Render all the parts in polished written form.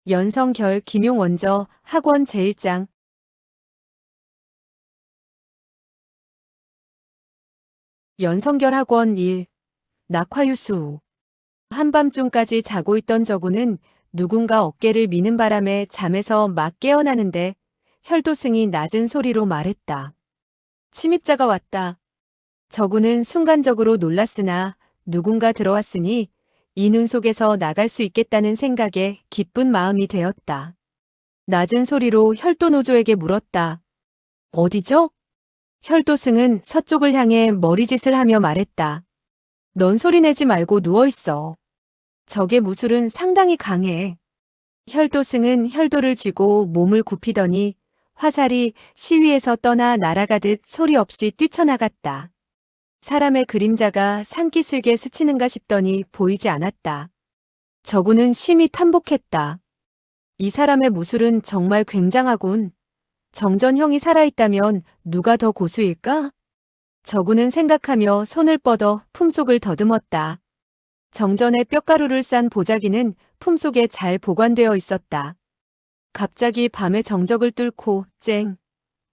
연성결 김용원저 학원 제1장. 연성결 학원 1. 낙화유수. 한밤중까지 자고 있던 저구는 누군가 어깨를 미는 바람에 잠에서 막 깨어나는데 혈도승이 낮은 소리로 말했다. 침입자가 왔다. 저구는 순간적으로 놀랐으나 누군가 들어왔으니 이 눈 속에서 나갈 수 있겠다는 생각에 기쁜 마음이 되었다. 낮은 소리로 혈도노조에게 물었다. 어디죠? 혈도승은 서쪽을 향해 머리짓을 하며 말했다. 넌 소리 내지 말고 누워있어. 적의 무술은 상당히 강해. 혈도승은 혈도를 쥐고 몸을 굽히더니 화살이 시위에서 떠나 날아가듯 소리 없이 뛰쳐나갔다. 사람의 그림자가 산기슭에 스치는가 싶더니 보이지 않았다. 저구는 심히 탐복했다. 이 사람의 무술은 정말 굉장하군. 정전형이 살아있다면 누가 더 고수일까? 저구는 생각하며 손을 뻗어 품속을 더듬었다. 정전에 뼈가루를 싼 보자기는 품속에 잘 보관되어 있었다. 갑자기 밤의 정적을 뚫고 쨍,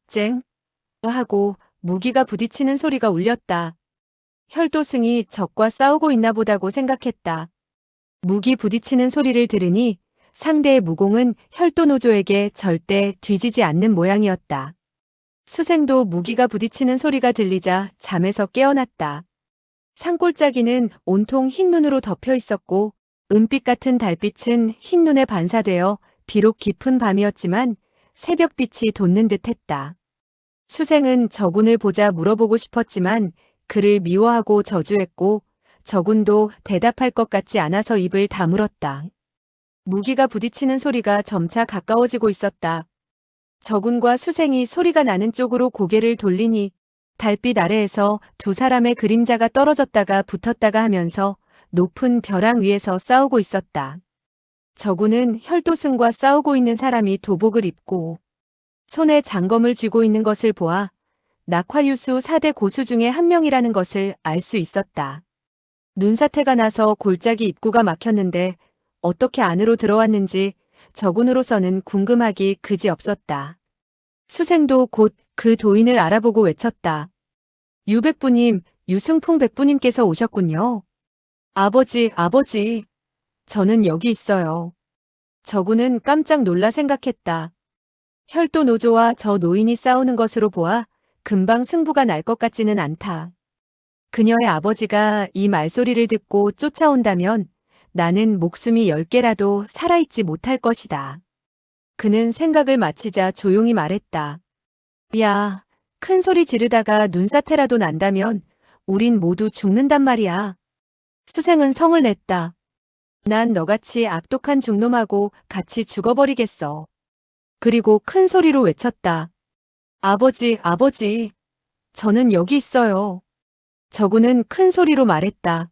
쨍 하고 무기가 부딪히는 소리가 울렸다. 혈도승이 적과 싸우고 있나 보다고 생각했다. 무기 부딪히는 소리를 들으니 상대의 무공은 혈도노조에게 절대 뒤지지 않는 모양이었다. 수생도 무기가 부딪히는 소리가 들리자 잠에서 깨어났다. 산골짜기는 온통 흰 눈으로 덮여 있었고 은빛 같은 달빛은 흰 눈에 반사되어 비록 깊은 밤이었지만 새벽빛이 돋는 듯했다. 수생은 저군을 보자 물어보고 싶었지만 그를 미워하고 저주했고 저군도 대답할 것 같지 않아서 입을 다물었다. 무기가 부딪히는 소리가 점차 가까워지고 있었다. 저군과 수생이 소리가 나는 쪽으로 고개를 돌리니 달빛 아래에서 두 사람의 그림자가 떨어졌다가 붙었다가 하면서 높은 벼랑 위에서 싸우고 있었다. 저군은 혈도승과 싸우고 있는 사람이 도복을 입고 손에 장검을 쥐고 있는 것을 보아 낙화유수 4대 고수 중에 한 명이라는 것을 알 수 있었다. 눈사태가 나서 골짜기 입구가 막혔는데 어떻게 안으로 들어왔는지 저군으로서는 궁금하기 그지없었다. 수생도 곧 그 도인을 알아보고 외쳤다. 유백부님, 유승풍 백부님께서 오셨군요. 아버지, 아버지. 저는 여기 있어요. 저군은 깜짝 놀라 생각했다. 혈도노조와 저 노인이 싸우는 것으로 보아 금방 승부가 날 것 같지는 않다. 그녀의 아버지가 이 말소리를 듣고 쫓아온다면 나는 목숨이 10개라도 살아있지 못할 것이다. 그는 생각을 마치자 조용히 말했다. 야, 큰 소리 지르다가 눈사태라도 난다면 우린 모두 죽는단 말이야. 수생은 성을 냈다. 난 너같이 악독한 중놈하고 같이 죽어버리겠어. 그리고 큰 소리로 외쳤다. 아버지, 아버지. 저는 여기 있어요. 저구는 큰 소리로 말했다.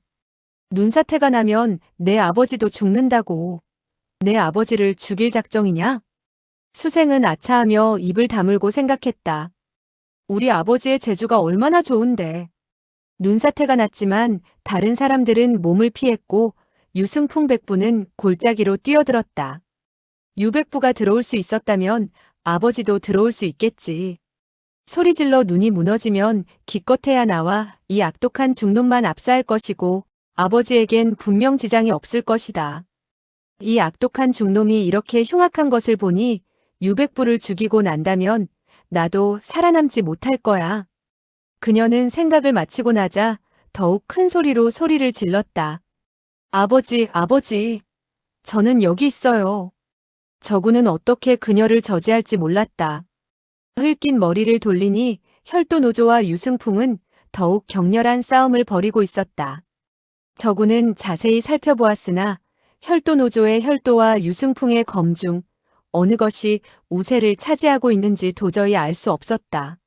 눈사태가 나면 내 아버지도 죽는다고. 내 아버지를 죽일 작정이냐? 수생은 아차하며 입을 다물고 생각했다. 우리 아버지의 재주가 얼마나 좋은데. 눈사태가 났지만 다른 사람들은 몸을 피했고 유승풍 백부는 골짜기로 뛰어들었다. 유백부가 들어올 수 있었다면 아버지도 들어올 수 있겠지. 소리질러 눈이 무너지면 기껏해야 나와 이 악독한 중놈만 압사할 것이고 아버지에겐 분명 지장이 없을 것이다. 이 악독한 중놈이 이렇게 흉악한 것을 보니 유백부를 죽이고 난다면 나도 살아남지 못할 거야. 그녀는 생각을 마치고 나자 더욱 큰 소리로 소리를 질렀다. 아버지, 아버지. 저는 여기 있어요. 저구는 어떻게 그녀를 저지할지 몰랐다. 흘긴 머리를 돌리니 혈도노조와 유승풍은 더욱 격렬한 싸움을 벌이고 있었다. 저구는 자세히 살펴보았으나 혈도노조의 혈도와 유승풍의 검 중 어느 것이 우세를 차지하고 있는지 도저히 알 수 없었다.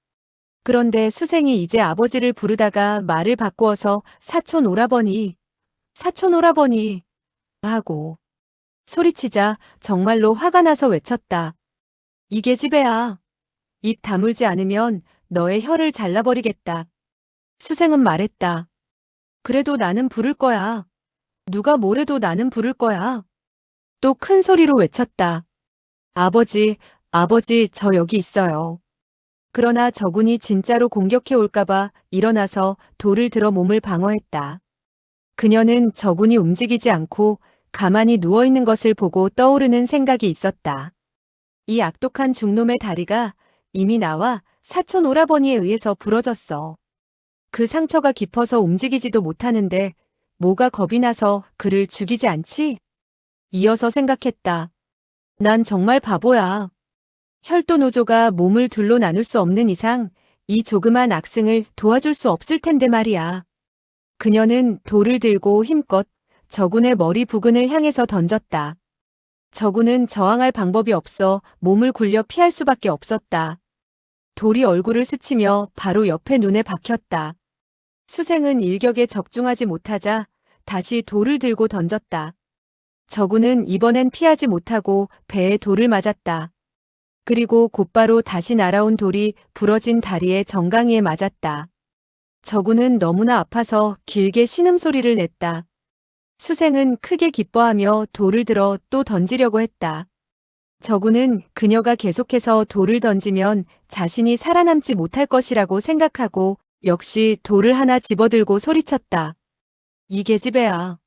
그런데 수생이 이제 아버지를 부르다가 말을 바꾸어서 사촌 오라버니, 사촌 오라버니 하고 소리치자 정말로 화가 나서 외쳤다. 이 계집애야. 입 다물지 않으면 너의 혀를 잘라버리겠다. 수생은 말했다. 그래도 나는 부를 거야. 누가 뭐래도 나는 부를 거야. 또 큰 소리로 외쳤다. 아버지, 아버지, 저 여기 있어요. 그러나 저군이 진짜로 공격해 올까봐 일어나서 돌을 들어 몸을 방어했다. 그녀는 저군이 움직이지 않고 가만히 누워있는 것을 보고 떠오르는 생각이 있었다. 이 악독한 중놈의 다리가 이미 나와 사촌 오라버니에 의해서 부러졌어. 그 상처가 깊어서 움직이지도 못하는데 뭐가 겁이 나서 그를 죽이지 않지? 이어서 생각했다. 난 정말 바보야. 혈도노조가 몸을 둘로 나눌 수 없는 이상 이 조그만 악승을 도와줄 수 없을 텐데 말이야. 그녀는 돌을 들고 힘껏 저군의 머리 부근을 향해서 던졌다. 저군은 저항할 방법이 없어 몸을 굴려 피할 수밖에 없었다. 돌이 얼굴을 스치며 바로 옆에 눈에 박혔다. 수생은 일격에 적중하지 못하자 다시 돌을 들고 던졌다. 저군은 이번엔 피하지 못하고 배에 돌을 맞았다. 그리고 곧바로 다시 날아온 돌이 부러진 다리의 정강이에 맞았다. 저군은 너무나 아파서 길게 신음소리를 냈다. 수생은 크게 기뻐하며 돌을 들어 또 던지려고 했다. 저군은 그녀가 계속해서 돌을 던지면 자신이 살아남지 못할 것이라고 생각하고 역시 돌을 하나 집어들고 소리쳤다. 이 계집애야.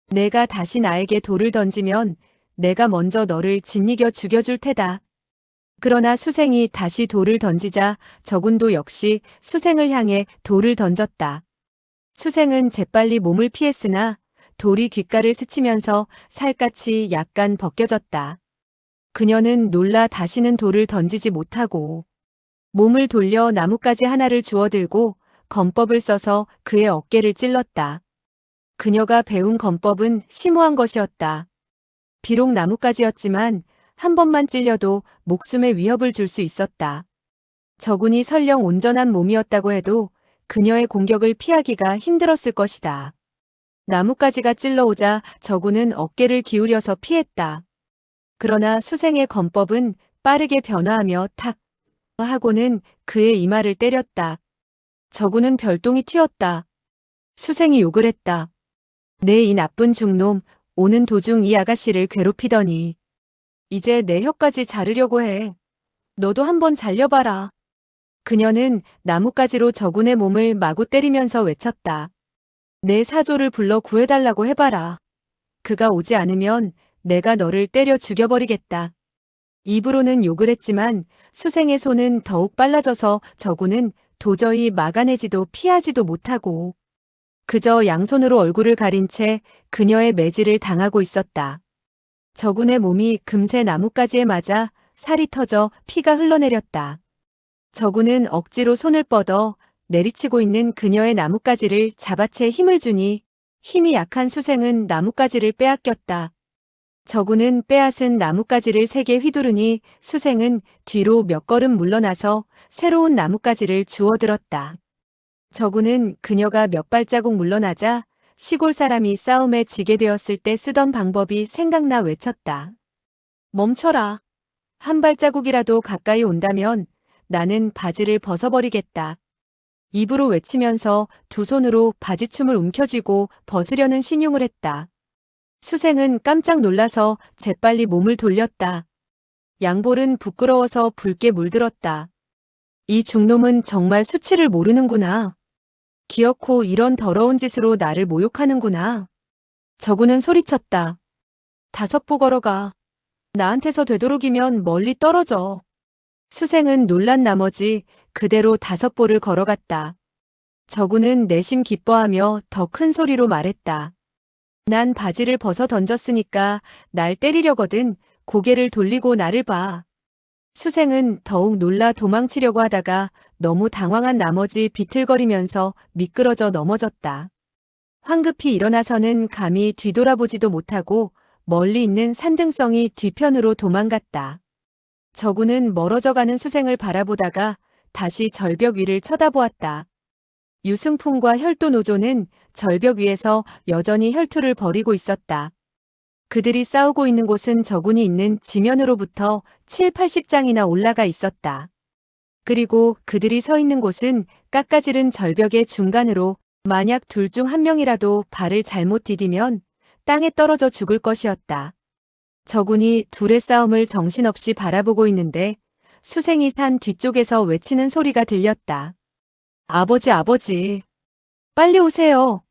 내가 다시 나에게 돌을 던지면 내가 먼저 너를 짓이겨 죽여줄 테다. 그러나 수생이 다시 돌을 던지자 저군도 역시 수생을 향해 돌을 던졌다. 수생은 재빨리 몸을 피했으나 돌이 귓가를 스치면서 살갗이 약간 벗겨졌다. 그녀는 놀라 다시는 돌을 던지지 못하고 몸을 돌려 나뭇가지 하나를 주워들고 건법을 써서 그의 어깨를 찔렀다. 그녀가 배운 건법은 심오한 것이었다. 비록 나뭇가지였지만 한 번만 찔려도 목숨에 위협을 줄 수 있었다. 저군이 설령 온전한 몸이었다고 해도 그녀의 공격을 피하기가 힘들었을 것이다. 나뭇가지가 찔러오자 저군은 어깨를 기울여서 피했다. 그러나 수생의 건법은 빠르게 변화하며 탁 하고는 그의 이마를 때렸다. 저군은 별똥이 튀었다. 수생이 욕을 했다. 내 이 나쁜 중놈, 오는 도중 이 아가씨를 괴롭히더니 이제 내 혀까지 자르려고 해. 너도 한번 잘려봐라. 그녀는 나뭇가지로 저군의 몸을 마구 때리면서 외쳤다. 내 사조를 불러 구해달라고 해봐라. 그가 오지 않으면 내가 너를 때려 죽여버리겠다. 입으로는 욕을 했지만 수생의 손은 더욱 빨라져서 저군은 도저히 막아내지도 피하지도 못하고 그저 양손으로 얼굴을 가린 채 그녀의 매질을 당하고 있었다. 저군의 몸이 금세 나뭇가지에 맞아 살이 터져 피가 흘러내렸다. 저군은 억지로 손을 뻗어 내리치고 있는 그녀의 나뭇가지를 잡아채 힘을 주니 힘이 약한 수생은 나뭇가지를 빼앗겼다. 저군은 빼앗은 나뭇가지를 세게 휘두르니 수생은 뒤로 몇 걸음 물러나서 새로운 나뭇가지를 주워들었다. 저군은 그녀가 몇 발자국 물러나자 시골 사람이 싸움에 지게 되었을 때 쓰던 방법이 생각나 외쳤다. 멈춰라. 한 발자국이라도 가까이 온다면 나는 바지를 벗어버리겠다. 입으로 외치면서 두 손으로 바지춤을 움켜쥐고 벗으려는 신용을 했다. 수생은 깜짝 놀라서 재빨리 몸을 돌렸다. 양볼은 부끄러워서 붉게 물들었다. 이 중놈은 정말 수치를 모르는구나. 기어코 이런 더러운 짓으로 나를 모욕하는구나. 저군은 소리쳤다. 5보 걸어가. 나한테서 되도록이면 멀리 떨어져. 수생은 놀란 나머지 그대로 5보를 걸어갔다. 저군은 내심 기뻐하며 더 큰 소리로 말했다. 난 바지를 벗어 던졌으니까 날 때리려거든. 고개를 돌리고 나를 봐. 수생은 더욱 놀라 도망치려고 하다가 너무 당황한 나머지 비틀거리면서 미끄러져 넘어졌다. 황급히 일어나서는 감히 뒤돌아보지도 못하고 멀리 있는 산등성이 뒤편으로 도망갔다. 저군은 멀어져가는 수생을 바라보다가 다시 절벽 위를 쳐다보았다. 유승풍과 혈도노조는 절벽 위에서 여전히 혈투를 벌이고 있었다. 그들이 싸우고 있는 곳은 저군이 있는 지면으로부터 7, 80장이나 올라가 있었다. 그리고 그들이 서 있는 곳은 깎아지른 절벽의 중간으로 만약 둘 중 한 명이라도 발을 잘못 디디면 땅에 떨어져 죽을 것이었다. 저군이 둘의 싸움을 정신없이 바라보고 있는데 수생이 산 뒤쪽에서 외치는 소리가 들렸다. 아버지, 아버지. 빨리 오세요.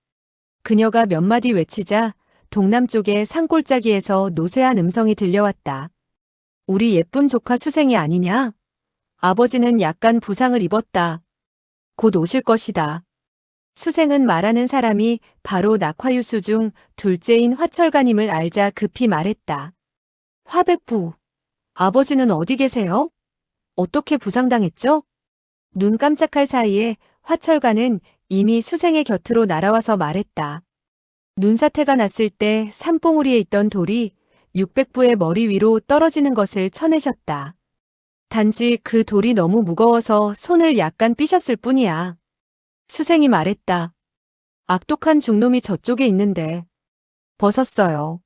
그녀가 몇 마디 외치자 동남쪽의 산골짜기에서 노쇠한 음성이 들려왔다. 우리 예쁜 조카 수생이 아니냐? 아버지는 약간 부상을 입었다. 곧 오실 것이다. 수생은 말하는 사람이 바로 낙화유수 중 둘째인 화철간임을 알자 급히 말했다. 화백부, 아버지는 어디 계세요? 어떻게 부상당했죠? 눈 깜짝할 사이에 화철간은 이미 수생의 곁으로 날아와서 말했다. 눈사태가 났을 때 산봉우리에 있던 돌이 600부의 머리 위로 떨어지는 것을 쳐내셨다. 단지 그 돌이 너무 무거워서 손을 약간 삐셨을 뿐이야. 수생이 말했다. 악독한 중놈이 저쪽에 있는데. 벗었어요.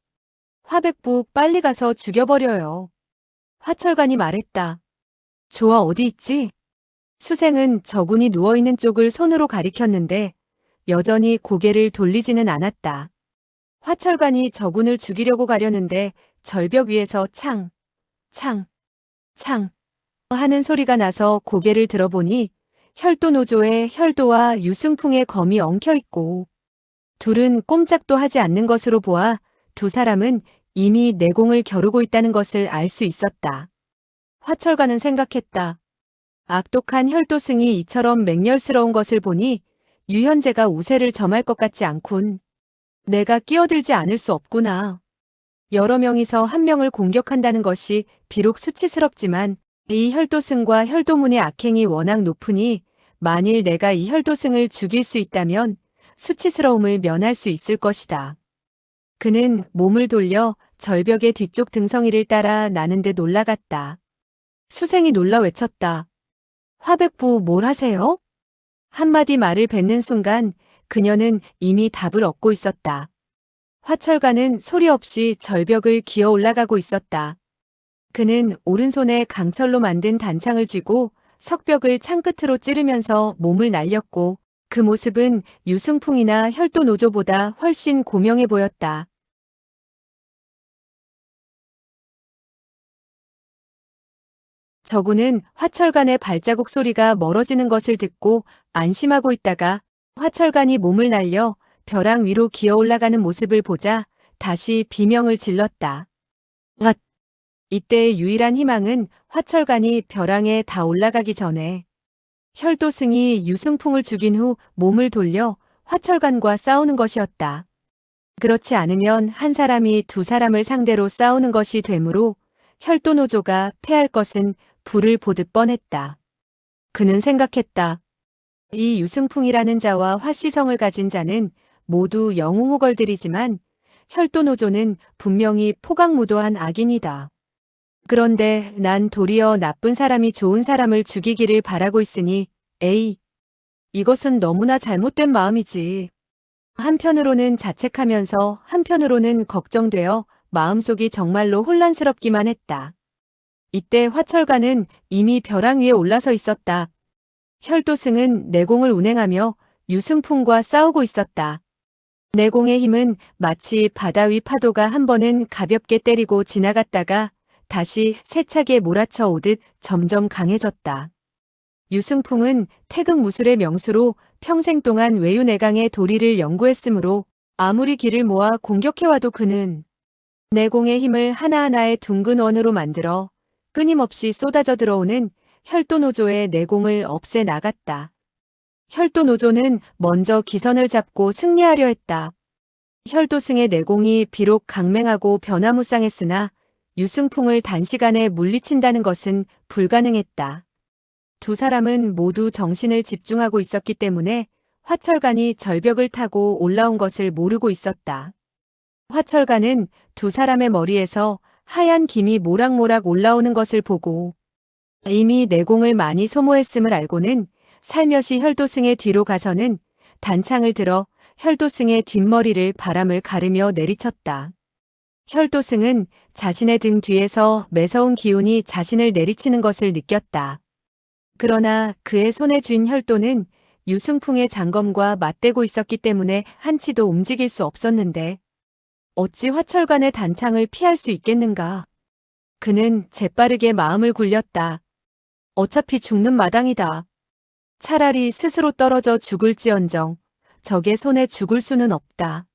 화백부 빨리 가서 죽여버려요. 화철간이 말했다. 좋아 어디 있지? 수생은 저군이 누워있는 쪽을 손으로 가리켰는데 여전히 고개를 돌리지는 않았다. 화철간이 저군을 죽이려고 가려는데 절벽 위에서 창, 창, 창 하는 소리가 나서 고개를 들어보니 혈도노조의 혈도와 유승풍의 검이 엉켜있고 둘은 꼼짝도 하지 않는 것으로 보아 두 사람은 이미 내공을 겨루고 있다는 것을 알 수 있었다. 화철간은 생각했다. 악독한 혈도승이 이처럼 맹렬스러운 것을 보니 유현재가 우세를 점할 것 같지 않군. 내가 끼어들지 않을 수 없구나. 여러 명이서 한 명을 공격한다는 것이 비록 수치스럽지만 이 혈도승과 혈도문의 악행이 워낙 높으니 만일 내가 이 혈도승을 죽일 수 있다면 수치스러움을 면할 수 있을 것이다. 그는 몸을 돌려 절벽의 뒤쪽 등성이를 따라 나는 듯 올라갔다. 수생이 놀라 외쳤다. 화백부 뭘 하세요? 한마디 말을 뱉는 순간 그녀는 이미 답을 얻고 있었다. 화철간은 소리 없이 절벽을 기어 올라가고 있었다. 그는 오른손에 강철로 만든 단창을 쥐고 석벽을 창끝으로 찌르면서 몸을 날렸고 그 모습은 유승풍이나 혈도노조보다 훨씬 고명해 보였다. 저군은 화철간의 발자국 소리가 멀어지는 것을 듣고 안심하고 있다가 화철간이 몸을 날려 벼랑 위로 기어 올라가는 모습을 보자 다시 비명을 질렀다. 왓! 이때의 유일한 희망은 화철간이 벼랑에 다 올라가기 전에 혈도승이 유승풍을 죽인 후 몸을 돌려 화철간과 싸우는 것이었다. 그렇지 않으면 한 사람이 두 사람을 상대로 싸우는 것이 되므로 혈도노조가 패할 것은 불을 보듯 뻔했다. 그는 생각했다. 이 유승풍이라는 자와 화씨성을 가진 자는 모두 영웅호걸들이지만 혈도노조는 분명히 포각무도한 악인이다. 그런데 난 도리어 나쁜 사람이 좋은 사람을 죽이기를 바라고 있으니 에이, 이것은 너무나 잘못된 마음이지. 한편으로는 자책하면서 한편으로는 걱정되어 마음속이 정말로 혼란스럽기만 했다. 이때 화철간은 이미 벼랑 위에 올라서 있었다. 혈도승은 내공을 운행하며 유승풍과 싸우고 있었다. 내공의 힘은 마치 바다 위 파도가 한 번은 가볍게 때리고 지나갔다가 다시 세차게 몰아쳐 오듯 점점 강해졌다. 유승풍은 태극무술의 명수로 평생 동안 외유내강의 도리를 연구했으므로 아무리 기를 모아 공격해와도 그는 내공의 힘을 하나하나의 둥근 원으로 만들어 끊임없이 쏟아져 들어오는 혈도노조의 내공을 없애 나갔다. 혈도노조는 먼저 기선을 잡고 승리하려 했다. 혈도승의 내공이 비록 강맹하고 변화무쌍했으나 유승풍을 단시간에 물리친다는 것은 불가능했다. 두 사람은 모두 정신을 집중하고 있었기 때문에 화철간이 절벽을 타고 올라온 것을 모르고 있었다. 화철간은 두 사람의 머리에서 하얀 김이 모락모락 올라오는 것을 보고 이미 내공을 많이 소모했음을 알고는 살며시 혈도승의 뒤로 가서는 단창을 들어 혈도승의 뒷머리를 바람을 가르며 내리쳤다. 혈도승은 자신의 등 뒤에서 매서운 기운이 자신을 내리치는 것을 느꼈다. 그러나 그의 손에 쥔 혈도는 유승풍의 장검과 맞대고 있었기 때문에 한치도 움직일 수 없었는데 어찌 화철간의 단창을 피할 수 있겠는가. 그는 재빠르게 마음을 굴렸다. 어차피 죽는 마당이다. 차라리 스스로 떨어져 죽을지언정 적의 손에 죽을 수는 없다.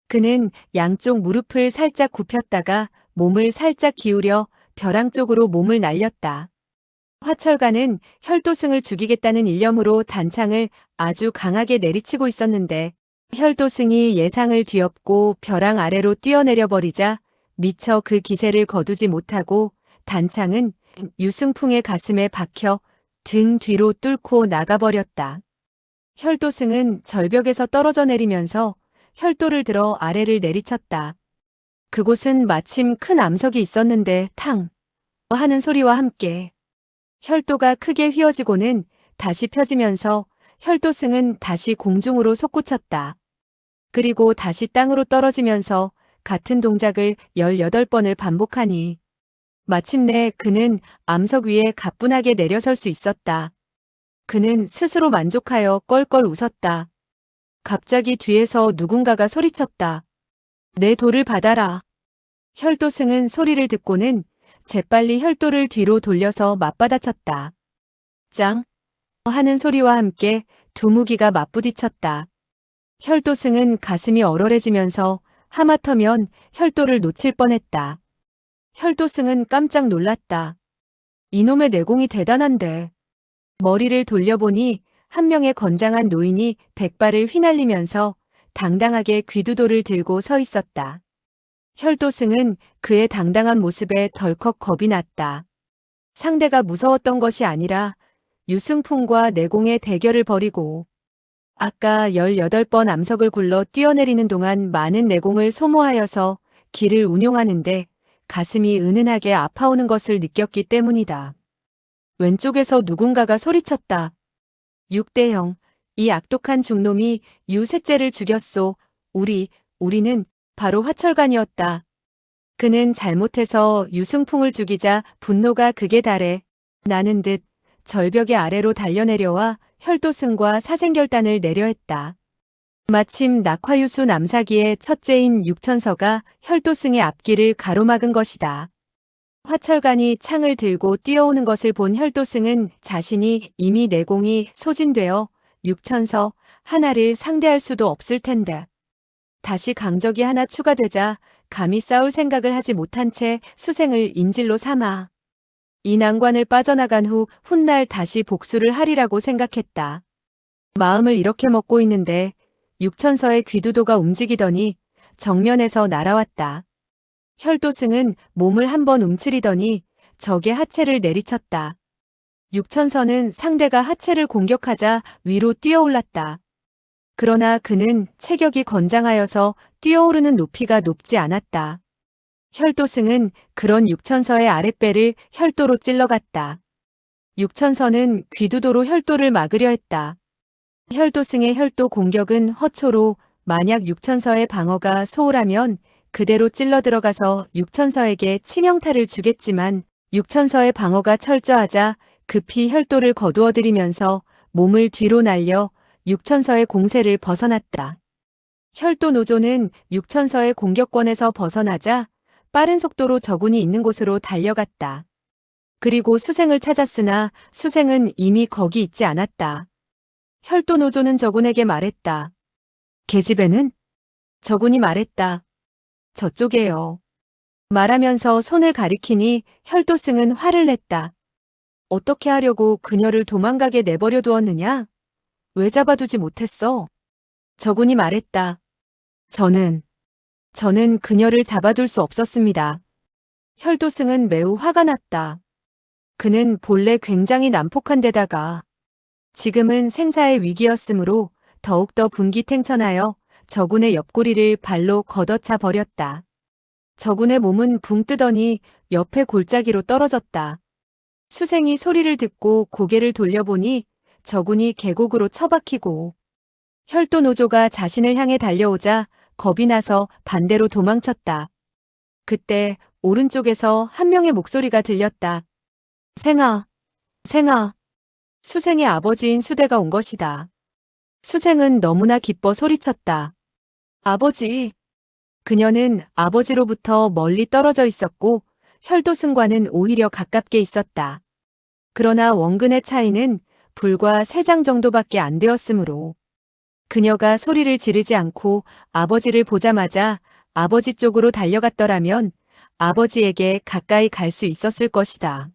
그는 양쪽 무릎을 살짝 굽혔다가 몸을 살짝 기울여 벼랑 쪽으로 몸을 날렸다. 화철간은 혈도승을 죽이겠다는 일념으로 단창을 아주 강하게 내리치고 있었는데 혈도승이 예상을 뒤엎고 벼랑 아래로 뛰어내려 버리자 미처 그 기세를 거두지 못하고 단창은 유승풍의 가슴에 박혀 등 뒤로 뚫고 나가버렸다. 혈도승은 절벽에서 떨어져 내리면서 혈도를 들어 아래를 내리쳤다. 그곳은 마침 큰 암석이 있었는데 탕 하는 소리와 함께 혈도가 크게 휘어지고는 다시 펴지면서 혈도승은 다시 공중으로 솟구쳤다. 그리고 다시 땅으로 떨어지면서 같은 동작을 18번을 반복하니 마침내 그는 암석 위에 가뿐하게 내려설 수 있었다. 그는 스스로 만족하여 껄껄 웃었다. 갑자기 뒤에서 누군가가 소리쳤다. 내 돌을 받아라. 혈도승은 소리를 듣고는 재빨리 혈도를 뒤로 돌려서 맞받아쳤다. 짱! 하는 소리와 함께 두 무기가 맞부딪혔다. 혈도승은 가슴이 얼얼해지면서 하마터면 혈도를 놓칠 뻔했다. 혈도승은 깜짝 놀랐다. 이놈의 내공이 대단한데. 머리를 돌려보니 한 명의 건장한 노인이 백발을 휘날리면서 당당하게 귀두돌을 들고 서 있었다. 혈도승은 그의 당당한 모습에 덜컥 겁이 났다. 상대가 무서웠던 것이 아니라 유승풍과 내공의 대결을 벌이고 아까 18번 암석을 굴러 뛰어내리는 동안 많은 내공을 소모하여서 길을 운용하는데 가슴이 은은하게 아파오는 것을 느꼈기 때문이다. 왼쪽에서 누군가가 소리쳤다. 6대0, 이 악독한 중놈이 유셋째를 죽였소. 우리는 바로 화철간이었다. 그는 잘못해서 유승풍을 죽이자 분노가 극에 달해 나는 듯 절벽의 아래로 달려내려와 혈도승과 사생결단을 내려했다. 마침 낙화유수 남사기의 첫째인 육천서가 혈도승의 앞길을 가로막은 것이다. 화철간이 창을 들고 뛰어오는 것을 본 혈도승은 자신이 이미 내공이 소진되어 육천서 하나를 상대할 수도 없을 텐데 다시 강적이 하나 추가되자 감히 싸울 생각을 하지 못한 채 수생을 인질로 삼아 이 난관을 빠져나간 후 훗날 다시 복수를 하리라고 생각했다. 마음을 이렇게 먹고 있는데 육천서의 귀두도가 움직이더니 정면에서 날아왔다. 혈도승은 몸을 한번 움츠리더니 적의 하체를 내리쳤다. 육천서는 상대가 하체를 공격하자 위로 뛰어올랐다. 그러나 그는 체격이 건장하여서 뛰어오르는 높이가 높지 않았다. 혈도승은 그런 육천서의 아랫배를 혈도로 찔러갔다. 육천서는 귀두도로 혈도를 막으려 했다. 혈도승의 혈도 공격은 허초로 만약 육천서의 방어가 소홀하면 그대로 찔러 들어가서 육천서에게 치명타를 주겠지만 육천서의 방어가 철저하자 급히 혈도를 거두어들이면서 몸을 뒤로 날려 육천서의 공세를 벗어났다. 혈도 노조는 육천서의 공격권에서 벗어나자 빠른 속도로 저군이 있는 곳으로 달려갔다. 그리고 수생을 찾았으나 수생은 이미 거기 있지 않았다. 혈도 노조는 저군에게 말했다. 계집애는? 저군이 말했다. 저쪽에요. 말하면서 손을 가리키니 혈도승은 화를 냈다. 어떻게 하려고 그녀를 도망가게 내버려 두었느냐? 왜 잡아두지 못했어? 저군이 말했다. 저는 그녀를 잡아둘 수 없었습니다. 혈도승은 매우 화가 났다. 그는 본래 굉장히 난폭한 데다가 지금은 생사의 위기였으므로 더욱더 분기탱천하여 저군의 옆구리를 발로 걷어차 버렸다. 저군의 몸은 붕 뜨더니 옆에 골짜기로 떨어졌다. 수생이 소리를 듣고 고개를 돌려보니 저군이 계곡으로 처박히고 혈도 노조가 자신을 향해 달려오자 겁이 나서 반대로 도망쳤다. 그때 오른쪽에서 한 명의 목소리가 들렸다. 생아, 생아. 수생의 아버지인 수대가 온 것이다. 수생은 너무나 기뻐 소리쳤다. 아버지. 그녀는 아버지로부터 멀리 떨어져 있었고 혈도승과는 오히려 가깝게 있었다. 그러나 원근의 차이는 불과 3장 정도밖에 안 되었으므로 그녀가 소리를 지르지 않고 아버지를 보자마자 아버지 쪽으로 달려갔더라면 아버지에게 가까이 갈 수 있었을 것이다.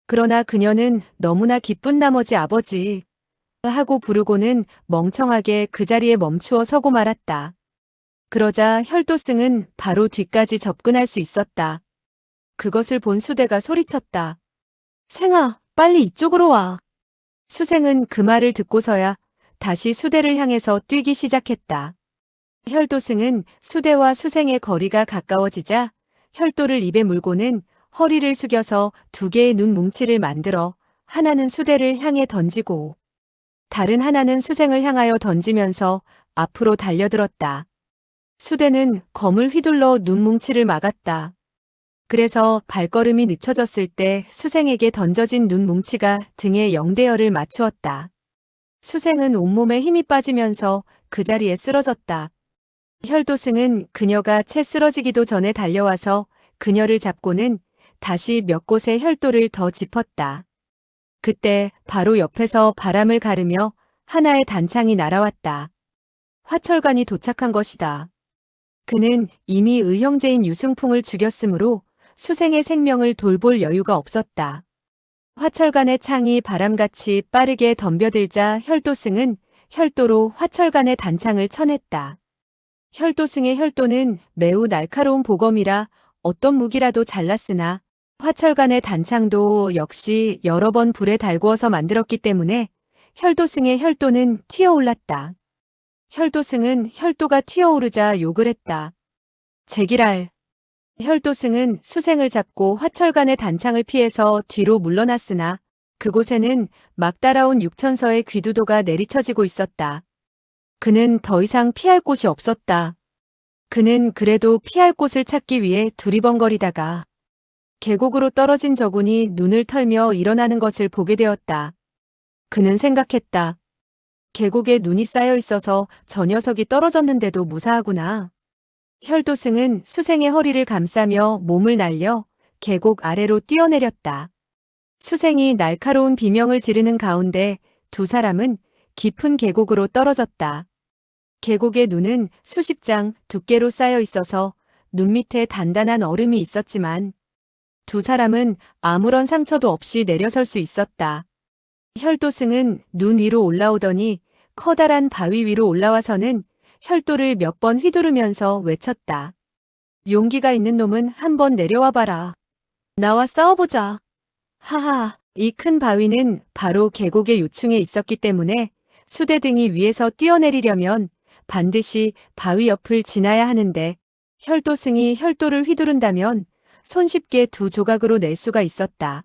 그러나 그녀는 너무나 기쁜 나머지 아버지 하고 부르고는 멍청하게 그 자리에 멈추어 서고 말았다. 그러자 혈도승은 바로 뒤까지 접근할 수 있었다. 그것을 본 수대가 소리쳤다. 생아, 빨리 이쪽으로 와. 수생은 그 말을 듣고서야 다시 수대를 향해서 뛰기 시작했다. 혈도승은 수대와 수생의 거리가 가까워지자 혈도를 입에 물고는 허리를 숙여서 2개의 눈 뭉치를 만들어 하나는 수대를 향해 던지고 다른 하나는 수생을 향하여 던지면서 앞으로 달려들었다. 수대는 검을 휘둘러 눈 뭉치를 막았다. 그래서 발걸음이 늦춰졌을 때 수생에게 던져진 눈 뭉치가 등에 영대열을 맞추었다. 수생은 온몸에 힘이 빠지면서 그 자리에 쓰러졌다. 혈도승은 그녀가 채 쓰러지기도 전에 달려와서 그녀를 잡고는 다시 몇 곳의 혈도를 더 짚었다. 그때 바로 옆에서 바람을 가르며 하나의 단창이 날아왔다. 화철관이 도착한 것이다. 그는 이미 의형제인 유승풍을 죽였으므로 수생의 생명을 돌볼 여유가 없었다. 화철관의 창이 바람같이 빠르게 덤벼들자 혈도승은 혈도로 화철관의 단창을 쳐냈다. 혈도승의 혈도는 매우 날카로운 보검이라 어떤 무기라도 잘랐으나 화철관의 단창도 역시 여러 번 불에 달구어서 만들었기 때문에 혈도승의 혈도는 튀어올랐다. 혈도승은 혈도가 튀어오르자 욕을 했다. 제기랄. 혈도승은 수생을 잡고 화철관의 단창을 피해서 뒤로 물러났으나 그곳에는 막 따라온 육천서의 귀두도가 내리쳐지고 있었다. 그는 더 이상 피할 곳이 없었다. 그는 그래도 피할 곳을 찾기 위해 두리번거리다가 계곡으로 떨어진 저군이 눈을 털며 일어나는 것을 보게 되었다. 그는 생각했다. 계곡에 눈이 쌓여 있어서 저 녀석이 떨어졌는데도 무사하구나. 혈도승은 수생의 허리를 감싸며 몸을 날려 계곡 아래로 뛰어내렸다. 수생이 날카로운 비명을 지르는 가운데 2사람은 깊은 계곡으로 떨어졌다. 계곡의 눈은 수십 장 두께로 쌓여 있어서 눈 밑에 단단한 얼음이 있었지만 2사람은 아무런 상처도 없이 내려설 수 있었다. 혈도승은 눈 위로 올라오더니 커다란 바위 위로 올라와서는 혈도를 몇 번 휘두르면서 외쳤다. 용기가 있는 놈은 한번 내려와 봐라. 나와 싸워보자. 하하, 이 큰 바위는 바로 계곡의 요충에 있었기 때문에 수대등이 위에서 뛰어내리려면 반드시 바위 옆을 지나야 하는데 혈도승이 혈도를 휘두른다면 손쉽게 2조각으로 낼 수가 있었다.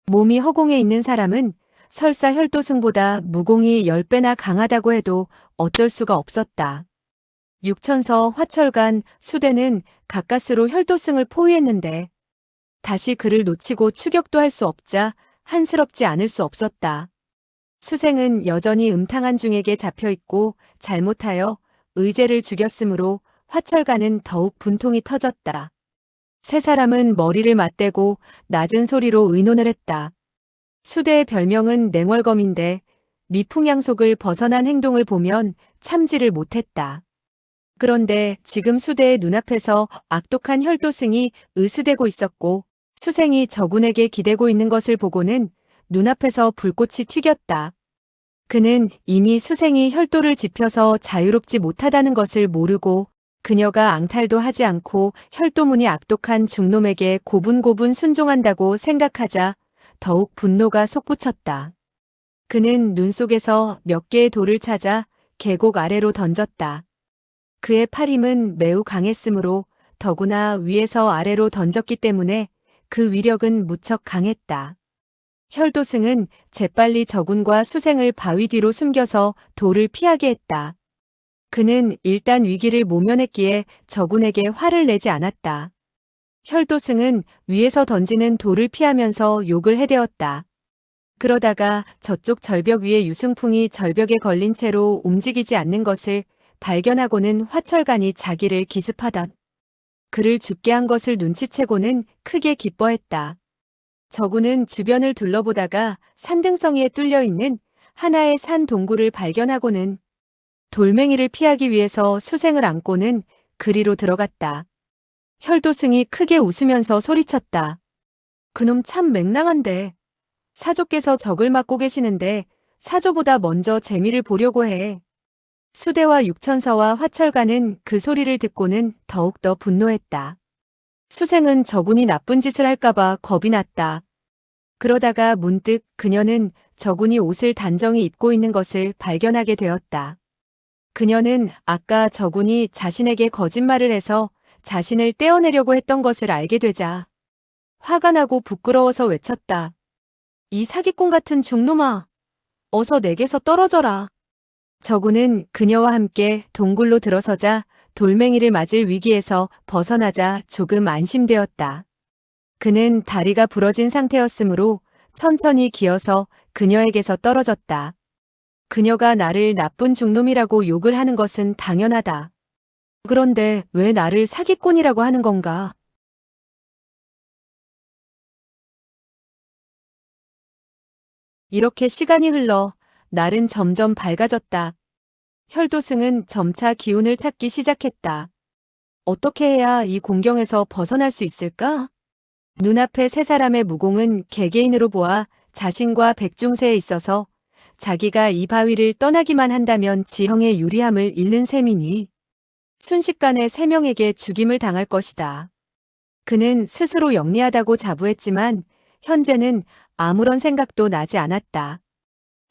몸이 허공에 있는 사람은 설사 혈도승보다 무공이 10배나 강하다고 해도 어쩔 수가 없었다. 육천서, 화철관, 수대는 가까스로 혈도승을 포위했는데 다시 그를 놓치고 추격도 할 수 없자 한스럽지 않을 수 없었다. 수생은 여전히 음탕한 중에게 잡혀있고 잘못하여 의제를 죽였으므로 화철관은 더욱 분통이 터졌다. 3사람은 머리를 맞대고 낮은 소리로 의논을 했다. 수대의 별명은 냉월검인데 미풍양속을 벗어난 행동을 보면 참지를 못했다. 그런데 지금 수대의 눈앞에서 악독한 혈도승이 으스대고 있었고 수생이 저군에게 기대고 있는 것을 보고는 눈앞에서 불꽃이 튀겼다. 그는 이미 수생이 혈도를 짚혀서 자유롭지 못하다는 것을 모르고 그녀가 앙탈도 하지 않고 혈도문이 악독한 중놈에게 고분고분 순종한다고 생각하자 더욱 분노가 솟구쳤다. 그는 눈 속에서 몇 개의 돌을 찾아 계곡 아래로 던졌다. 그의 팔힘은 매우 강했으므로 더구나 위에서 아래로 던졌기 때문에 그 위력은 무척 강했다. 혈도승은 재빨리 저군과 수생을 바위 뒤로 숨겨서 돌을 피하게 했다. 그는 일단 위기를 모면했기에 저군에게 화를 내지 않았다. 혈도승은 위에서 던지는 돌을 피하면서 욕을 해대었다. 그러다가 저쪽 절벽 위에 유승풍이 절벽에 걸린 채로 움직이지 않는 것을 발견하고는 화철간이 자기를 기습하다. 그를 죽게 한 것을 눈치채고는 크게 기뻐했다. 저구는 주변을 둘러보다가 산등성이에 뚫려 있는 하나의 산 동굴을 발견하고는 돌멩이를 피하기 위해서 수생을 안고는 그리로 들어갔다. 혈도승이 크게 웃으면서 소리쳤다. 그놈 참 맹랑한데. 사조께서 적을 맡고 계시는데 사조보다 먼저 재미를 보려고 해. 수대와 육천서와 화철가는 그 소리를 듣고는 더욱더 분노했다. 수생은 저군이 나쁜 짓을 할까봐 겁이 났다. 그러다가 문득 그녀는 저군이 옷을 단정히 입고 있는 것을 발견하게 되었다. 그녀는 아까 저군이 자신에게 거짓말을 해서 자신을 떼어내려고 했던 것을 알게 되자 화가 나고 부끄러워서 외쳤다. 이 사기꾼 같은 중놈아! 어서 내게서 떨어져라. 저구는 그녀와 함께 동굴로 들어서자 돌멩이를 맞을 위기에서 벗어나자 조금 안심되었다. 그는 다리가 부러진 상태였으므로 천천히 기어서 그녀에게서 떨어졌다. 그녀가 나를 나쁜 중놈이라고 욕을 하는 것은 당연하다. 그런데 왜 나를 사기꾼이라고 하는 건가? 이렇게 시간이 흘러 날은 점점 밝아졌다. 혈도승은 점차 기운을 찾기 시작했다. 어떻게 해야 이 공경에서 벗어날 수 있을까? 눈앞에 세 사람의 무공은 개개인으로 보아 자신과 백중세에 있어서 자기가 이 바위를 떠나기만 한다면 지형의 유리함을 잃는 셈이니 순식간에 세 명에게 죽임을 당할 것이다. 그는 스스로 영리하다고 자부했지만 현재는 아무런 생각도 나지 않았다.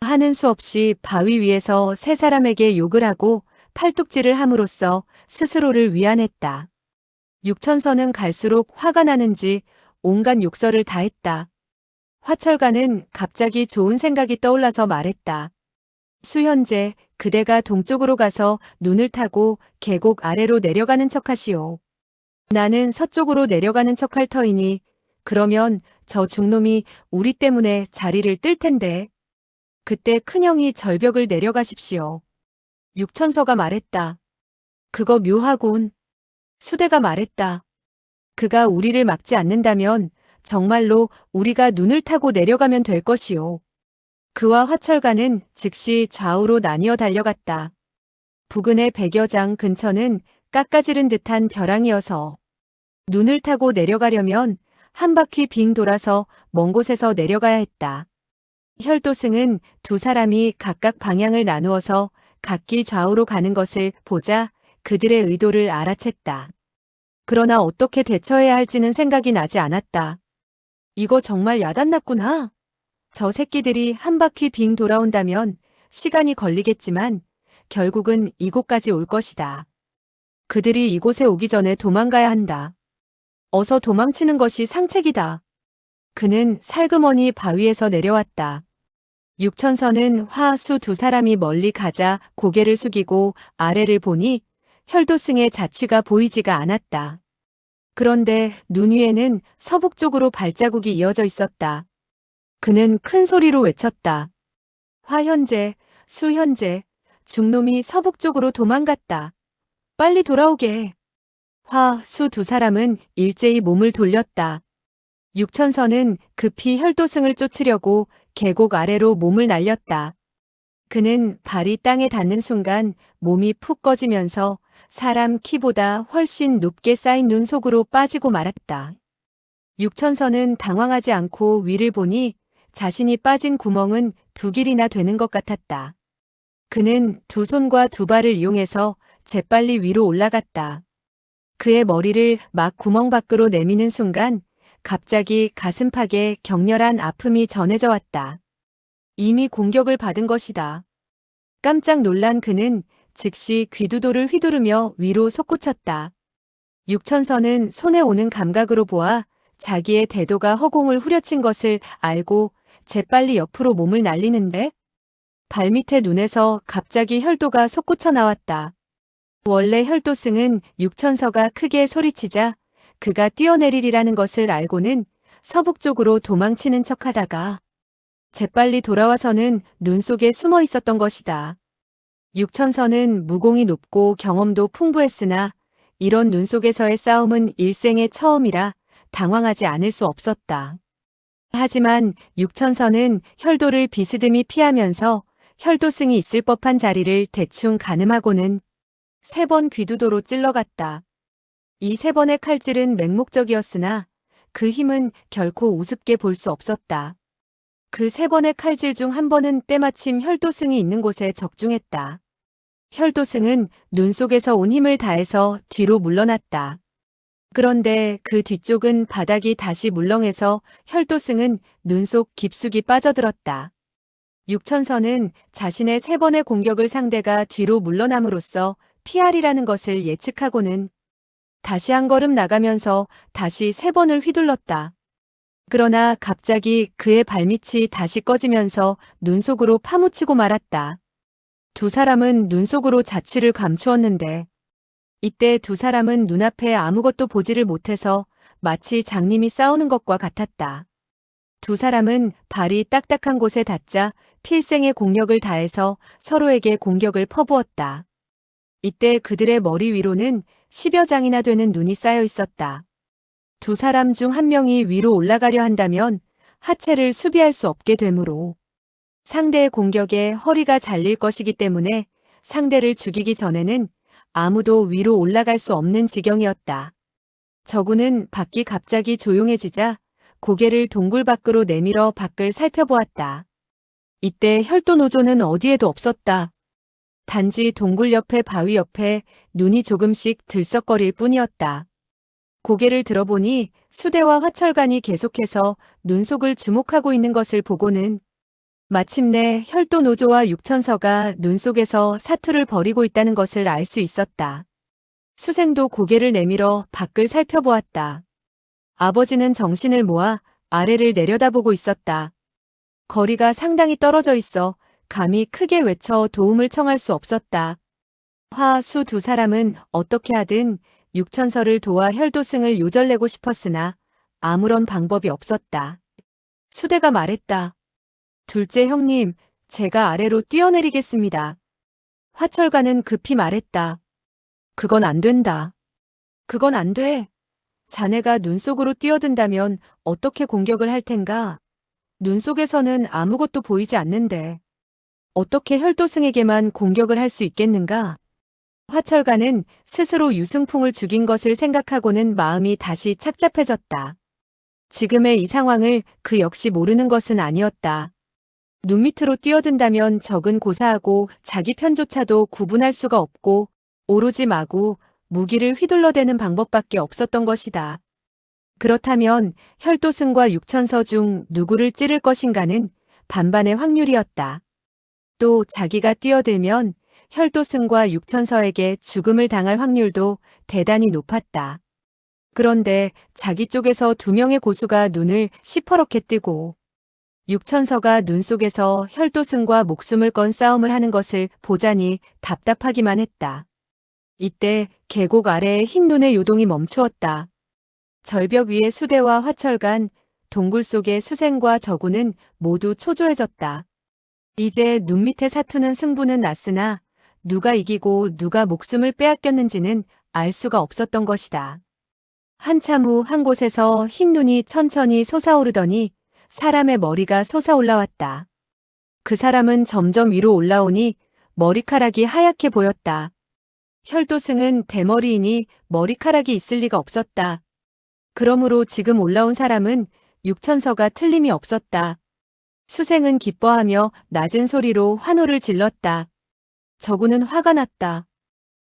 하는 수 없이 바위 위에서 세 사람에게 욕을 하고 팔뚝질을 함으로써 스스로를 위안했다. 육천서는 갈수록 화가 나는지 온갖 욕설을 다 했다. 화철가는 갑자기 좋은 생각이 떠올라서 말했다. 수현재, 그대가 동쪽으로 가서 눈을 타고 계곡 아래로 내려가는 척하시오. 나는 서쪽으로 내려가는 척할 터이니 그러면 저 중놈이 우리 때문에 자리를 뜰 텐데. 그때 큰형이 절벽을 내려가십시오. 육천서가 말했다. 그거 묘하군. 수대가 말했다. 그가 우리를 막지 않는다면 정말로 우리가 눈을 타고 내려가면 될 것이오. 그와 화철가는 즉시 좌우로 나뉘어 달려갔다. 부근의 백여장 근처는 깎아지른 듯한 벼랑이어서 눈을 타고 내려가려면 한 바퀴 빙 돌아서 먼 곳에서 내려가야 했다. 혈도승은 두 사람이 각각 방향을 나누어서 각기 좌우로 가는 것을 보자 그들의 의도를 알아챘다. 그러나 어떻게 대처해야 할지는 생각이 나지 않았다. 이거 정말 야단났구나. 저 새끼들이 한 바퀴 빙 돌아온다면 시간이 걸리겠지만 결국은 이곳까지 올 것이다. 그들이 이곳에 오기 전에 도망가야 한다. 어서 도망치는 것이 상책이다. 그는 살그머니 바위에서 내려왔다. 육천서는 화수 두 사람이 멀리 가자 고개를 숙이고 아래를 보니 혈도승의 자취가 보이지가 않았다. 그런데 눈 위에는 서북쪽으로 발자국이 이어져 있었다. 그는 큰 소리로 외쳤다. 화현재, 수현재, 중놈이 서북쪽으로 도망갔다. 빨리 돌아오게. 화, 수 두 사람은 일제히 몸을 돌렸다. 육천서는 급히 혈도승을 쫓으려고 계곡 아래로 몸을 날렸다. 그는 발이 땅에 닿는 순간 몸이 푹 꺼지면서 사람 키보다 훨씬 높게 쌓인 눈 속으로 빠지고 말았다. 육천서는 당황하지 않고 위를 보니 자신이 빠진 구멍은 두 길이나 되는 것 같았다. 그는 두 손과 두 발을 이용해서 재빨리 위로 올라갔다. 그의 머리를 막 구멍 밖으로 내미는 순간 갑자기 가슴팍에 격렬한 아픔이 전해져 왔다. 이미 공격을 받은 것이다. 깜짝 놀란 그는 즉시 귀두도를 휘두르며 위로 솟구쳤다. 육천서는 손에 오는 감각으로 보아 자기의 대도가 허공을 후려친 것을 알고 재빨리 옆으로 몸을 날리는데 발밑에 눈에서 갑자기 혈도가 솟구쳐 나왔다. 원래 혈도승은 육천서가 크게 소리치자 그가 뛰어내리리라는 것을 알고는 서북쪽으로 도망치는 척하다가 재빨리 돌아와서는 눈 속에 숨어 있었던 것이다. 육천서는 무공이 높고 경험도 풍부했으나 이런 눈 속에서의 싸움은 일생의 처음이라 당황하지 않을 수 없었다. 하지만 육천서는 혈도를 비스듬히 피하면서 혈도승이 있을 법한 자리를 대충 가늠하고는 3번 귀두도로 찔러갔다. 이 3번의 칼질은 맹목적이었으나 그 힘은 결코 우습게 볼 수 없었다. 그 3번의 칼질 중 한 번은 때마침 혈도승이 있는 곳에 적중했다. 혈도승은 눈 속에서 온 힘을 다해서 뒤로 물러났다. 그런데 그 뒤쪽은 바닥이 다시 물렁해서 혈도승은 눈 속 깊숙이 빠져들었다. 육천서는 자신의 3번의 공격을 상대가 뒤로 물러남으로써 피하리라는 것을 예측하고는 다시 한 걸음 나가면서 다시 3번을 휘둘렀다. 그러나 갑자기 그의 발밑이 다시 꺼지면서 눈 속으로 파묻히고 말았다. 두 사람은 눈 속으로 자취를 감추었는데 이때 두 사람은 눈앞에 아무것도 보지를 못해서 마치 장님이 싸우는 것과 같았다. 두 사람은 발이 딱딱한 곳에 닿자 필생의 공력을 다해서 서로에게 공격을 퍼부었다. 이때 그들의 머리 위로는 10여 장이나 되는 눈이 쌓여 있었다. 두 사람 중 한 명이 위로 올라가려 한다면 하체를 수비할 수 없게 되므로 상대의 공격에 허리가 잘릴 것이기 때문에 상대를 죽이기 전에는 아무도 위로 올라갈 수 없는 지경이었다. 저구는 밖이 갑자기 조용해지자 고개를 동굴 밖으로 내밀어 밖을 살펴보았다. 이때 혈도노조는 어디에도 없었다. 단지 동굴 옆에 바위 옆에 눈이 조금씩 들썩거릴 뿐이었다. 고개를 들어보니 수대와 화철간이 계속해서 눈 속을 주목하고 있는 것을 보고는 마침내 혈도노조와 육천서가 눈 속에서 사투를 벌이고 있다는 것을 알 수 있었다. 수생도 고개를 내밀어 밖을 살펴보았다. 아버지는 정신을 모아 아래를 내려다보고 있었다. 거리가 상당히 떨어져 있어 감히 크게 외쳐 도움을 청할 수 없었다. 화, 수 두 사람은 어떻게 하든 육천서를 도와 혈도승을 요절내고 싶었으나 아무런 방법이 없었다. 수대가 말했다. 둘째 형님, 제가 아래로 뛰어내리겠습니다. 화철가는 급히 말했다. 그건 안 된다. 그건 안 돼. 자네가 눈 속으로 뛰어든다면 어떻게 공격을 할 텐가? 눈 속에서는 아무것도 보이지 않는데 어떻게 혈도승에게만 공격을 할 수 있겠는가? 화철가는 스스로 유승풍을 죽인 것을 생각하고는 마음이 다시 착잡해졌다. 지금의 이 상황을 그 역시 모르는 것은 아니었다. 눈 밑으로 뛰어든다면 적은 고사하고 자기 편조차도 구분할 수가 없고 오로지 마구 무기를 휘둘러대는 방법밖에 없었던 것이다. 그렇다면 혈도승과 육천서 중 누구를 찌를 것인가는 반반의 확률이었다. 또 자기가 뛰어들면 혈도승과 육천서에게 죽음을 당할 확률도 대단히 높았다. 그런데 자기 쪽에서 2명의 고수가 눈을 시퍼렇게 뜨고 육천서가 눈 속에서 혈도승과 목숨을 건 싸움을 하는 것을 보자니 답답하기만 했다. 이때 계곡 아래의 흰 눈의 요동이 멈추었다. 절벽 위의 수대와 화철간, 동굴 속의 수생과 저구는 모두 초조해졌다. 이제 눈 밑의 사투는 승부는 났으나 누가 이기고 누가 목숨을 빼앗겼는지는 알 수가 없었던 것이다. 한참 후 한 곳에서 흰 눈이 천천히 솟아오르더니 사람의 머리가 솟아올라왔다. 그 사람은 점점 위로 올라오니 머리카락이 하얗게 보였다. 혈도승은 대머리이니 머리카락이 있을 리가 없었다. 그러므로 지금 올라온 사람은 육천서가 틀림이 없었다. 수생은 기뻐하며 낮은 소리로 환호를 질렀다. 저구는 화가 났다.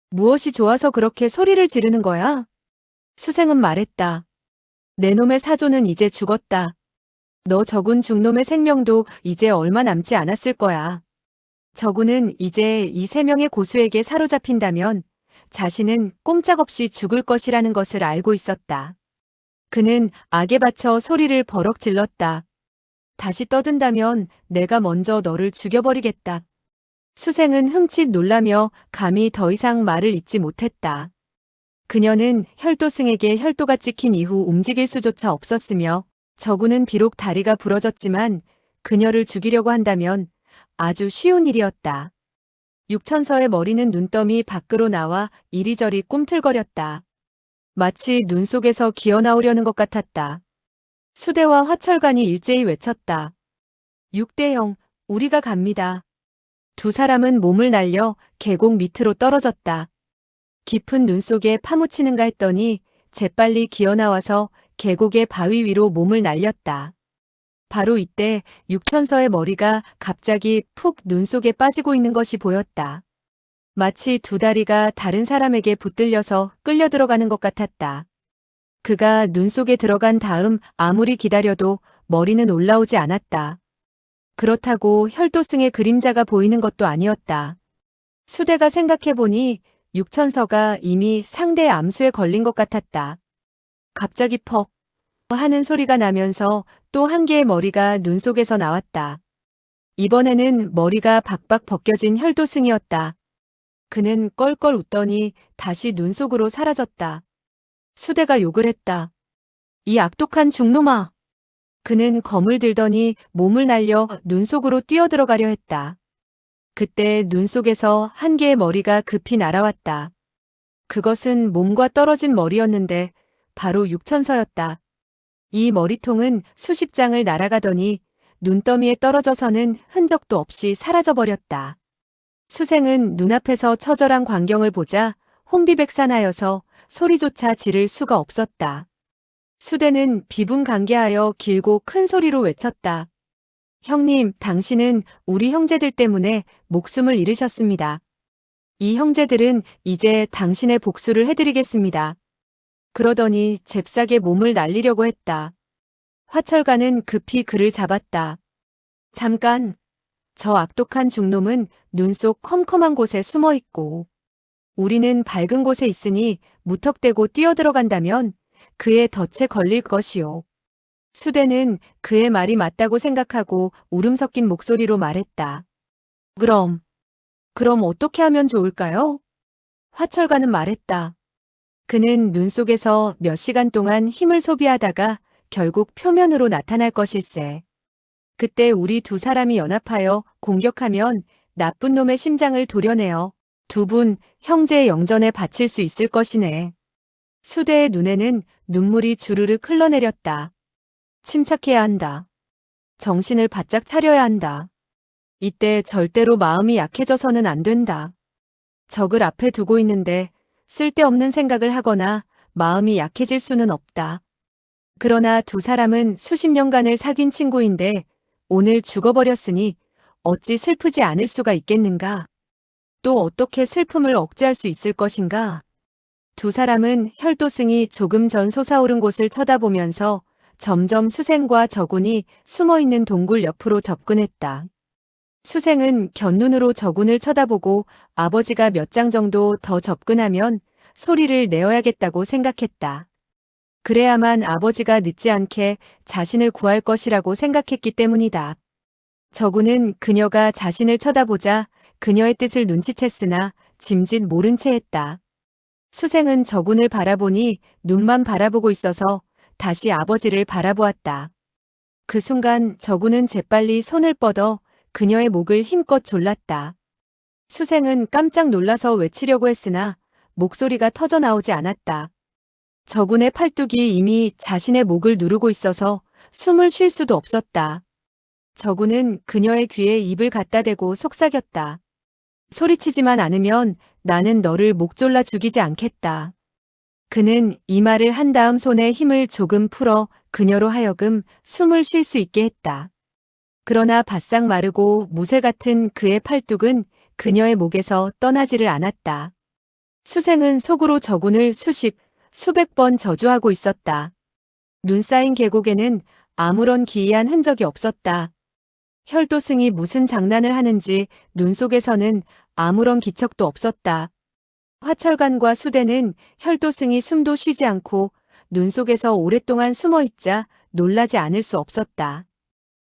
무엇이 좋아서 그렇게 소리를 지르는 거야? 수생은 말했다. 내 놈의 사조는 이제 죽었다. 너 저군 중놈의 생명도 이제 얼마 남지 않았을 거야. 저군은 이제 이 3명의 고수에게 사로잡힌다면 자신은 꼼짝없이 죽을 것이라는 것을 알고 있었다. 그는 악에 받쳐 소리를 버럭 질렀다. 다시 떠든다면 내가 먼저 너를 죽여버리겠다. 수생은 흠칫 놀라며 감히 더 이상 말을 잇지 못했다. 그녀는 혈도승에게 혈도가 찍힌 이후 움직일 수조차 없었으며 저구는 비록 다리가 부러졌지만 그녀를 죽이려고 한다면 아주 쉬운 일이었다. 육천서의 머리는 눈더미 밖으로 나와 이리저리 꿈틀거렸다. 마치 눈 속에서 기어나오려는 것 같았다. 수대와 화철관이 일제히 외쳤다. 육대형, 우리가 갑니다. 두 사람은 몸을 날려 계곡 밑으로 떨어졌다. 깊은 눈 속에 파묻히는가 했더니 재빨리 기어나와서 계곡의 바위 위로 몸을 날렸다. 바로 이때 육천서의 머리가 갑자기 푹 눈 속에 빠지고 있는 것이 보였다. 마치 두 다리가 다른 사람에게 붙들려서 끌려 들어가는 것 같았다. 그가 눈 속에 들어간 다음 아무리 기다려도 머리는 올라오지 않았다. 그렇다고 혈도승의 그림자가 보이는 것도 아니었다. 수대가 생각해보니 육천서가 이미 상대의 암수에 걸린 것 같았다. 갑자기 퍽 하는 소리가 나면서 또 한 개의 머리가 눈 속에서 나왔다. 이번에는 머리가 박박 벗겨진 혈도승이었다. 그는 껄껄 웃더니 다시 눈 속으로 사라졌다. 수대가 욕을 했다. 이 악독한 중놈아. 그는 검을 들더니 몸을 날려 눈 속으로 뛰어들어가려 했다. 그때 눈 속에서 한 개의 머리가 급히 날아왔다. 그것은 몸과 떨어진 머리였는데 바로 육천서였다. 이 머리통은 수십 장을 날아가더니 눈더미에 떨어져서는 흔적도 없이 사라져버렸다. 수생은 눈앞에서 처절한 광경을 보자 혼비백산하여서 소리조차 지를 수가 없었다. 수대는 비분간개하여 길고 큰 소리로 외쳤다. 형님, 당신은 우리 형제들 때문에 목숨을 잃으셨습니다. 이 형제들은 이제 당신의 복수를 해드리겠습니다. 그러더니 잽싸게 몸을 날리려고 했다. 화철가는 급히 그를 잡았다. 잠깐, 저 악독한 중놈은 눈 속 컴컴한 곳에 숨어 있고 우리는 밝은 곳에 있으니 무턱대고 뛰어들어간다면 그의 덫에 걸릴 것이요. 수대는 그의 말이 맞다고 생각하고 울음 섞인 목소리로 말했다. 그럼 어떻게 하면 좋을까요? 화철가는 말했다. 그는 눈 속에서 몇 시간 동안 힘을 소비하다가 결국 표면으로 나타날 것일세. 그때 우리 두 사람이 연합하여 공격하면 나쁜 놈의 심장을 도려내어 두 분 형제의 영전에 바칠 수 있을 것이네. 수대의 눈에는 눈물이 주르륵 흘러내렸다. 침착해야 한다. 정신을 바짝 차려야 한다. 이때 절대로 마음이 약해져서는 안 된다. 적을 앞에 두고 있는데 쓸데없는 생각을 하거나 마음이 약해질 수는 없다. 그러나 두 사람은 수십 년간을 사귄 친구인데 오늘 죽어버렸으니 어찌 슬프지 않을 수가 있겠는가? 또 어떻게 슬픔을 억제할 수 있을 것인가? 두 사람은 혈도승이 조금 전 솟아오른 곳을 쳐다보면서 점점 수생과 저군이 숨어있는 동굴 옆으로 접근했다. 수생은 곁눈으로 저군을 쳐다보고 아버지가 몇 장 정도 더 접근하면 소리를 내어야겠다고 생각했다. 그래야만 아버지가 늦지 않게 자신을 구할 것이라고 생각했기 때문이다. 저군은 그녀가 자신을 쳐다보자 그녀의 뜻을 눈치챘으나 짐짓 모른 채 했다. 수생은 저군을 바라보니 눈만 바라보고 있어서 다시 아버지를 바라보았다. 그 순간 저군은 재빨리 손을 뻗어 그녀의 목을 힘껏 졸랐다. 수생은 깜짝 놀라서 외치려고 했으나 목소리가 터져 나오지 않았다. 저군의 팔뚝이 이미 자신의 목을 누르고 있어서 숨을 쉴 수도 없었다. 저군은 그녀의 귀에 입을 갖다 대고 속삭였다. 소리치지만 않으면 나는 너를 목 졸라 죽이지 않겠다. 그는 이 말을 한 다음 손에 힘을 조금 풀어 그녀로 하여금 숨을 쉴 수 있게 했다. 그러나 바싹 마르고 무쇠 같은 그의 팔뚝은 그녀의 목에서 떠나지를 않았다. 수생은 속으로 저군을 수백 번 저주하고 있었다. 눈 쌓인 계곡에는 아무런 기이한 흔적이 없었다. 혈도승이 무슨 장난을 하는지 눈 속에서는 아무런 기척도 없었다. 화철관과 수대는 혈도승이 숨도 쉬지 않고 눈 속에서 오랫동안 숨어있자 놀라지 않을 수 없었다.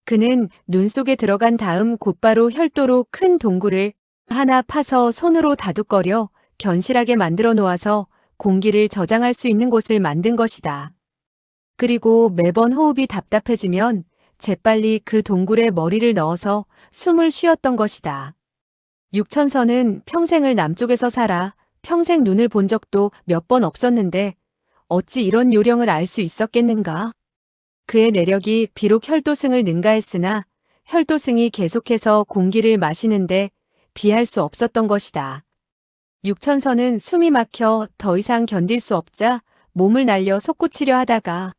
그는 눈 속에 들어간 다음 곧바로 혈도로 큰 동굴을 하나 파서 손으로 다둑거려 견실하게 만들어 놓아서 공기를 저장할 수 있는 곳을 만든 것이다. 그리고 매번 호흡이 답답해지면 재빨리 그 동굴에 머리를 넣어서 숨을 쉬었던 것이다. 육천서는 평생을 남쪽에서 살아 평생 눈을 본 적도 몇 번 없었는데 어찌 이런 요령을 알 수 있었겠는가? 그의 내력이 비록 혈도승을 능가했으나 혈도승이 계속해서 공기를 마시는데 비할 수 없었던 것이다. 육천서는 숨이 막혀 더 이상 견딜 수 없자 몸을 날려 솟구치려 하다가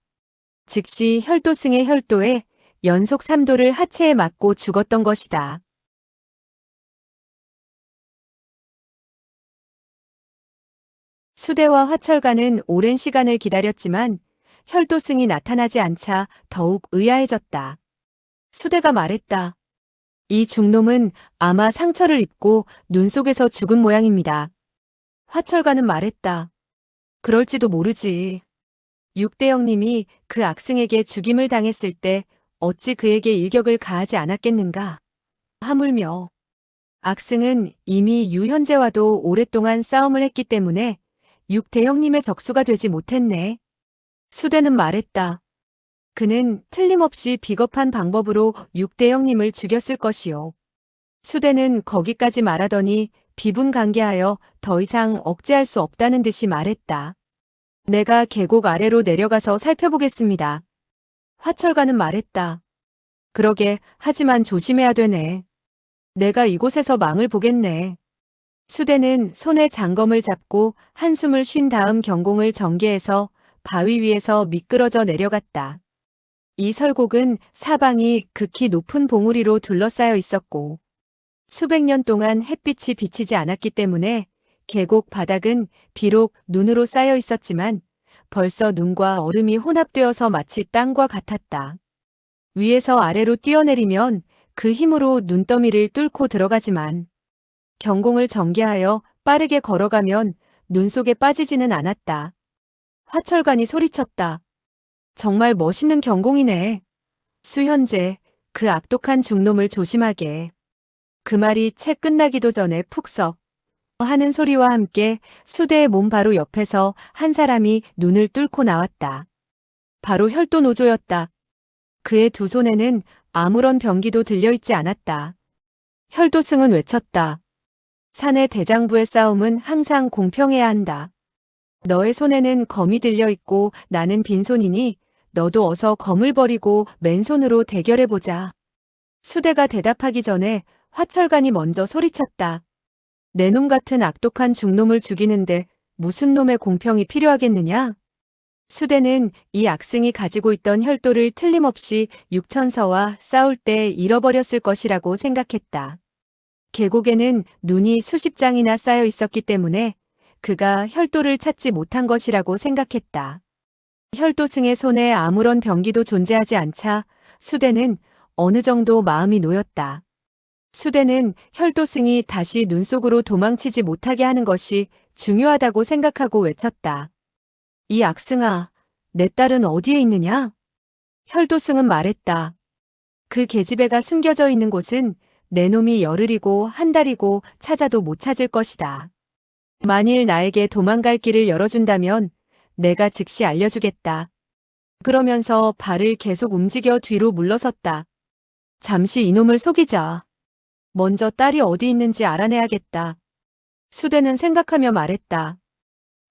즉시 혈도승의 혈도에 연속 3도를 하체에 맞고 죽었던 것이다. 수대와 화철가는 오랜 시간을 기다렸지만 혈도승이 나타나지 않자 더욱 의아해졌다. 수대가 말했다. 이 중놈은 아마 상처를 입고 눈 속에서 죽은 모양입니다. 화철가는 말했다. 그럴지도 모르지. 육대영님이 그 악승에게 죽임을 당했을 때 어찌 그에게 일격을 가하지 않았겠는가. 하물며 악승은 이미 유현재와도 오랫동안 싸움을 했기 때문에 육대영님의 적수가 되지 못했네. 수대는 말했다. 그는 틀림없이 비겁한 방법으로 육대영님을 죽였을 것이요. 수대는 거기까지 말하더니 비분간개하여 더 이상 억제할 수 없다는 듯이 말했다. 내가 계곡 아래로 내려가서 살펴보겠습니다. 화철가는 말했다. 그러게, 하지만 조심해야 되네. 내가 이곳에서 망을 보겠네. 수대는 손에 장검을 잡고 한숨을 쉰 다음 경공을 전개해서 바위 위에서 미끄러져 내려갔다. 이 설곡은 사방이 극히 높은 봉우리로 둘러싸여 있었고 수백 년 동안 햇빛이 비치지 않았기 때문에 계곡 바닥은 비록 눈으로 쌓여 있었지만 벌써 눈과 얼음이 혼합되어서 마치 땅과 같았다. 위에서 아래로 뛰어내리면 그 힘으로 눈더미를 뚫고 들어가지만 경공을 전개하여 빠르게 걸어가면 눈 속에 빠지지는 않았다. 화철관이 소리쳤다. 정말 멋있는 경공이네. 수현재, 그 악독한 중놈을 조심하게. 그 말이 채 끝나기도 전에 푹석 하는 소리와 함께 수대의 몸 바로 옆에서 한 사람이 눈을 뚫고 나왔다. 바로 혈도노조였다. 그의 두 손에는 아무런 병기도 들려있지 않았다. 혈도승은 외쳤다. 사내 대장부의 싸움은 항상 공평해야 한다. 너의 손에는 검이 들려있고 나는 빈손이니 너도 어서 검을 버리고 맨손으로 대결해보자. 수대가 대답하기 전에 화철관이 먼저 소리쳤다. 내 놈 같은 악독한 중놈을 죽이는데 무슨 놈의 공평이 필요하겠느냐? 수대는 이 악승이 가지고 있던 혈도를 틀림없이 육천서와 싸울 때 잃어버렸을 것이라고 생각했다. 계곡에는 눈이 수십 장이나 쌓여 있었기 때문에 그가 혈도를 찾지 못한 것이라고 생각했다. 혈도승의 손에 아무런 병기도 존재하지 않자 수대는 어느 정도 마음이 놓였다. 수대는 혈도승이 다시 눈 속으로 도망치지 못하게 하는 것이 중요하다고 생각하고 외쳤다. 이 악승아, 내 딸은 어디에 있느냐? 혈도승은 말했다. 그 계집애가 숨겨져 있는 곳은 내 놈이 열흘이고 한 달이고 찾아도 못 찾을 것이다. 만일 나에게 도망갈 길을 열어준다면 내가 즉시 알려주겠다. 그러면서 발을 계속 움직여 뒤로 물러섰다. 잠시 이놈을 속이자. 먼저 딸이 어디 있는지 알아내야겠다. 수대는 생각하며 말했다.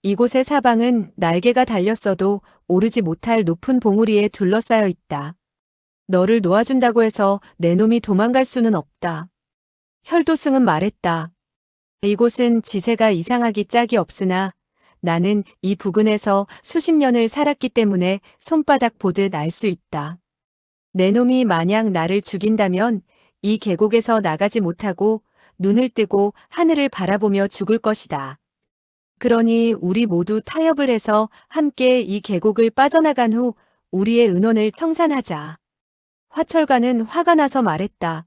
이곳의 사방은 날개가 달렸어도 오르지 못할 높은 봉우리에 둘러싸여 있다. 너를 놓아준다고 해서 내 놈이 도망갈 수는 없다. 혈도승은 말했다. 이곳은 지세가 이상하기 짝이 없으나 나는 이 부근에서 수십 년을 살았기 때문에 손바닥 보듯 알 수 있다. 내 놈이 만약 나를 죽인다면 이 계곡에서 나가지 못하고 눈을 뜨고 하늘을 바라보며 죽을 것이다. 그러니 우리 모두 타협을 해서 함께 이 계곡을 빠져나간 후 우리의 은혼을 청산하자. 화철가는 화가 나서 말했다.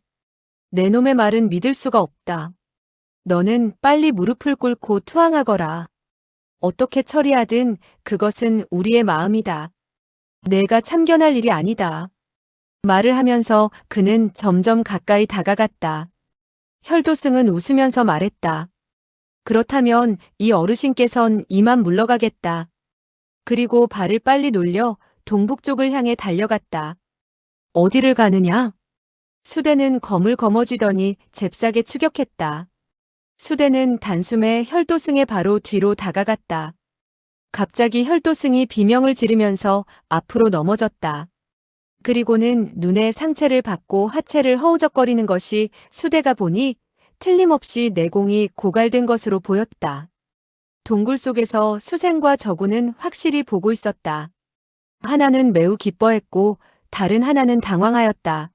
내 놈의 말은 믿을 수가 없다. 너는 빨리 무릎을 꿇고 투항하거라. 어떻게 처리하든 그것은 우리의 마음이다. 내가 참견할 일이 아니다. 말을 하면서 그는 점점 가까이 다가갔다. 혈도승은 웃으면서 말했다. 그렇다면 이 어르신께선 이만 물러가겠다. 그리고 발을 빨리 놀려 동북쪽을 향해 달려갔다. 어디를 가느냐? 수대는 검을 거머쥐더니 잽싸게 추격했다. 수대는 단숨에 혈도승의 바로 뒤로 다가갔다. 갑자기 혈도승이 비명을 지르면서 앞으로 넘어졌다. 그리고는 눈에 상체를 받고 하체를 허우적거리는 것이 수대가 보니 틀림없이 내공이 고갈된 것으로 보였다. 동굴 속에서 수생과 저구는 확실히 보고 있었다. 하나는 매우 기뻐했고 다른 하나는 당황하였다.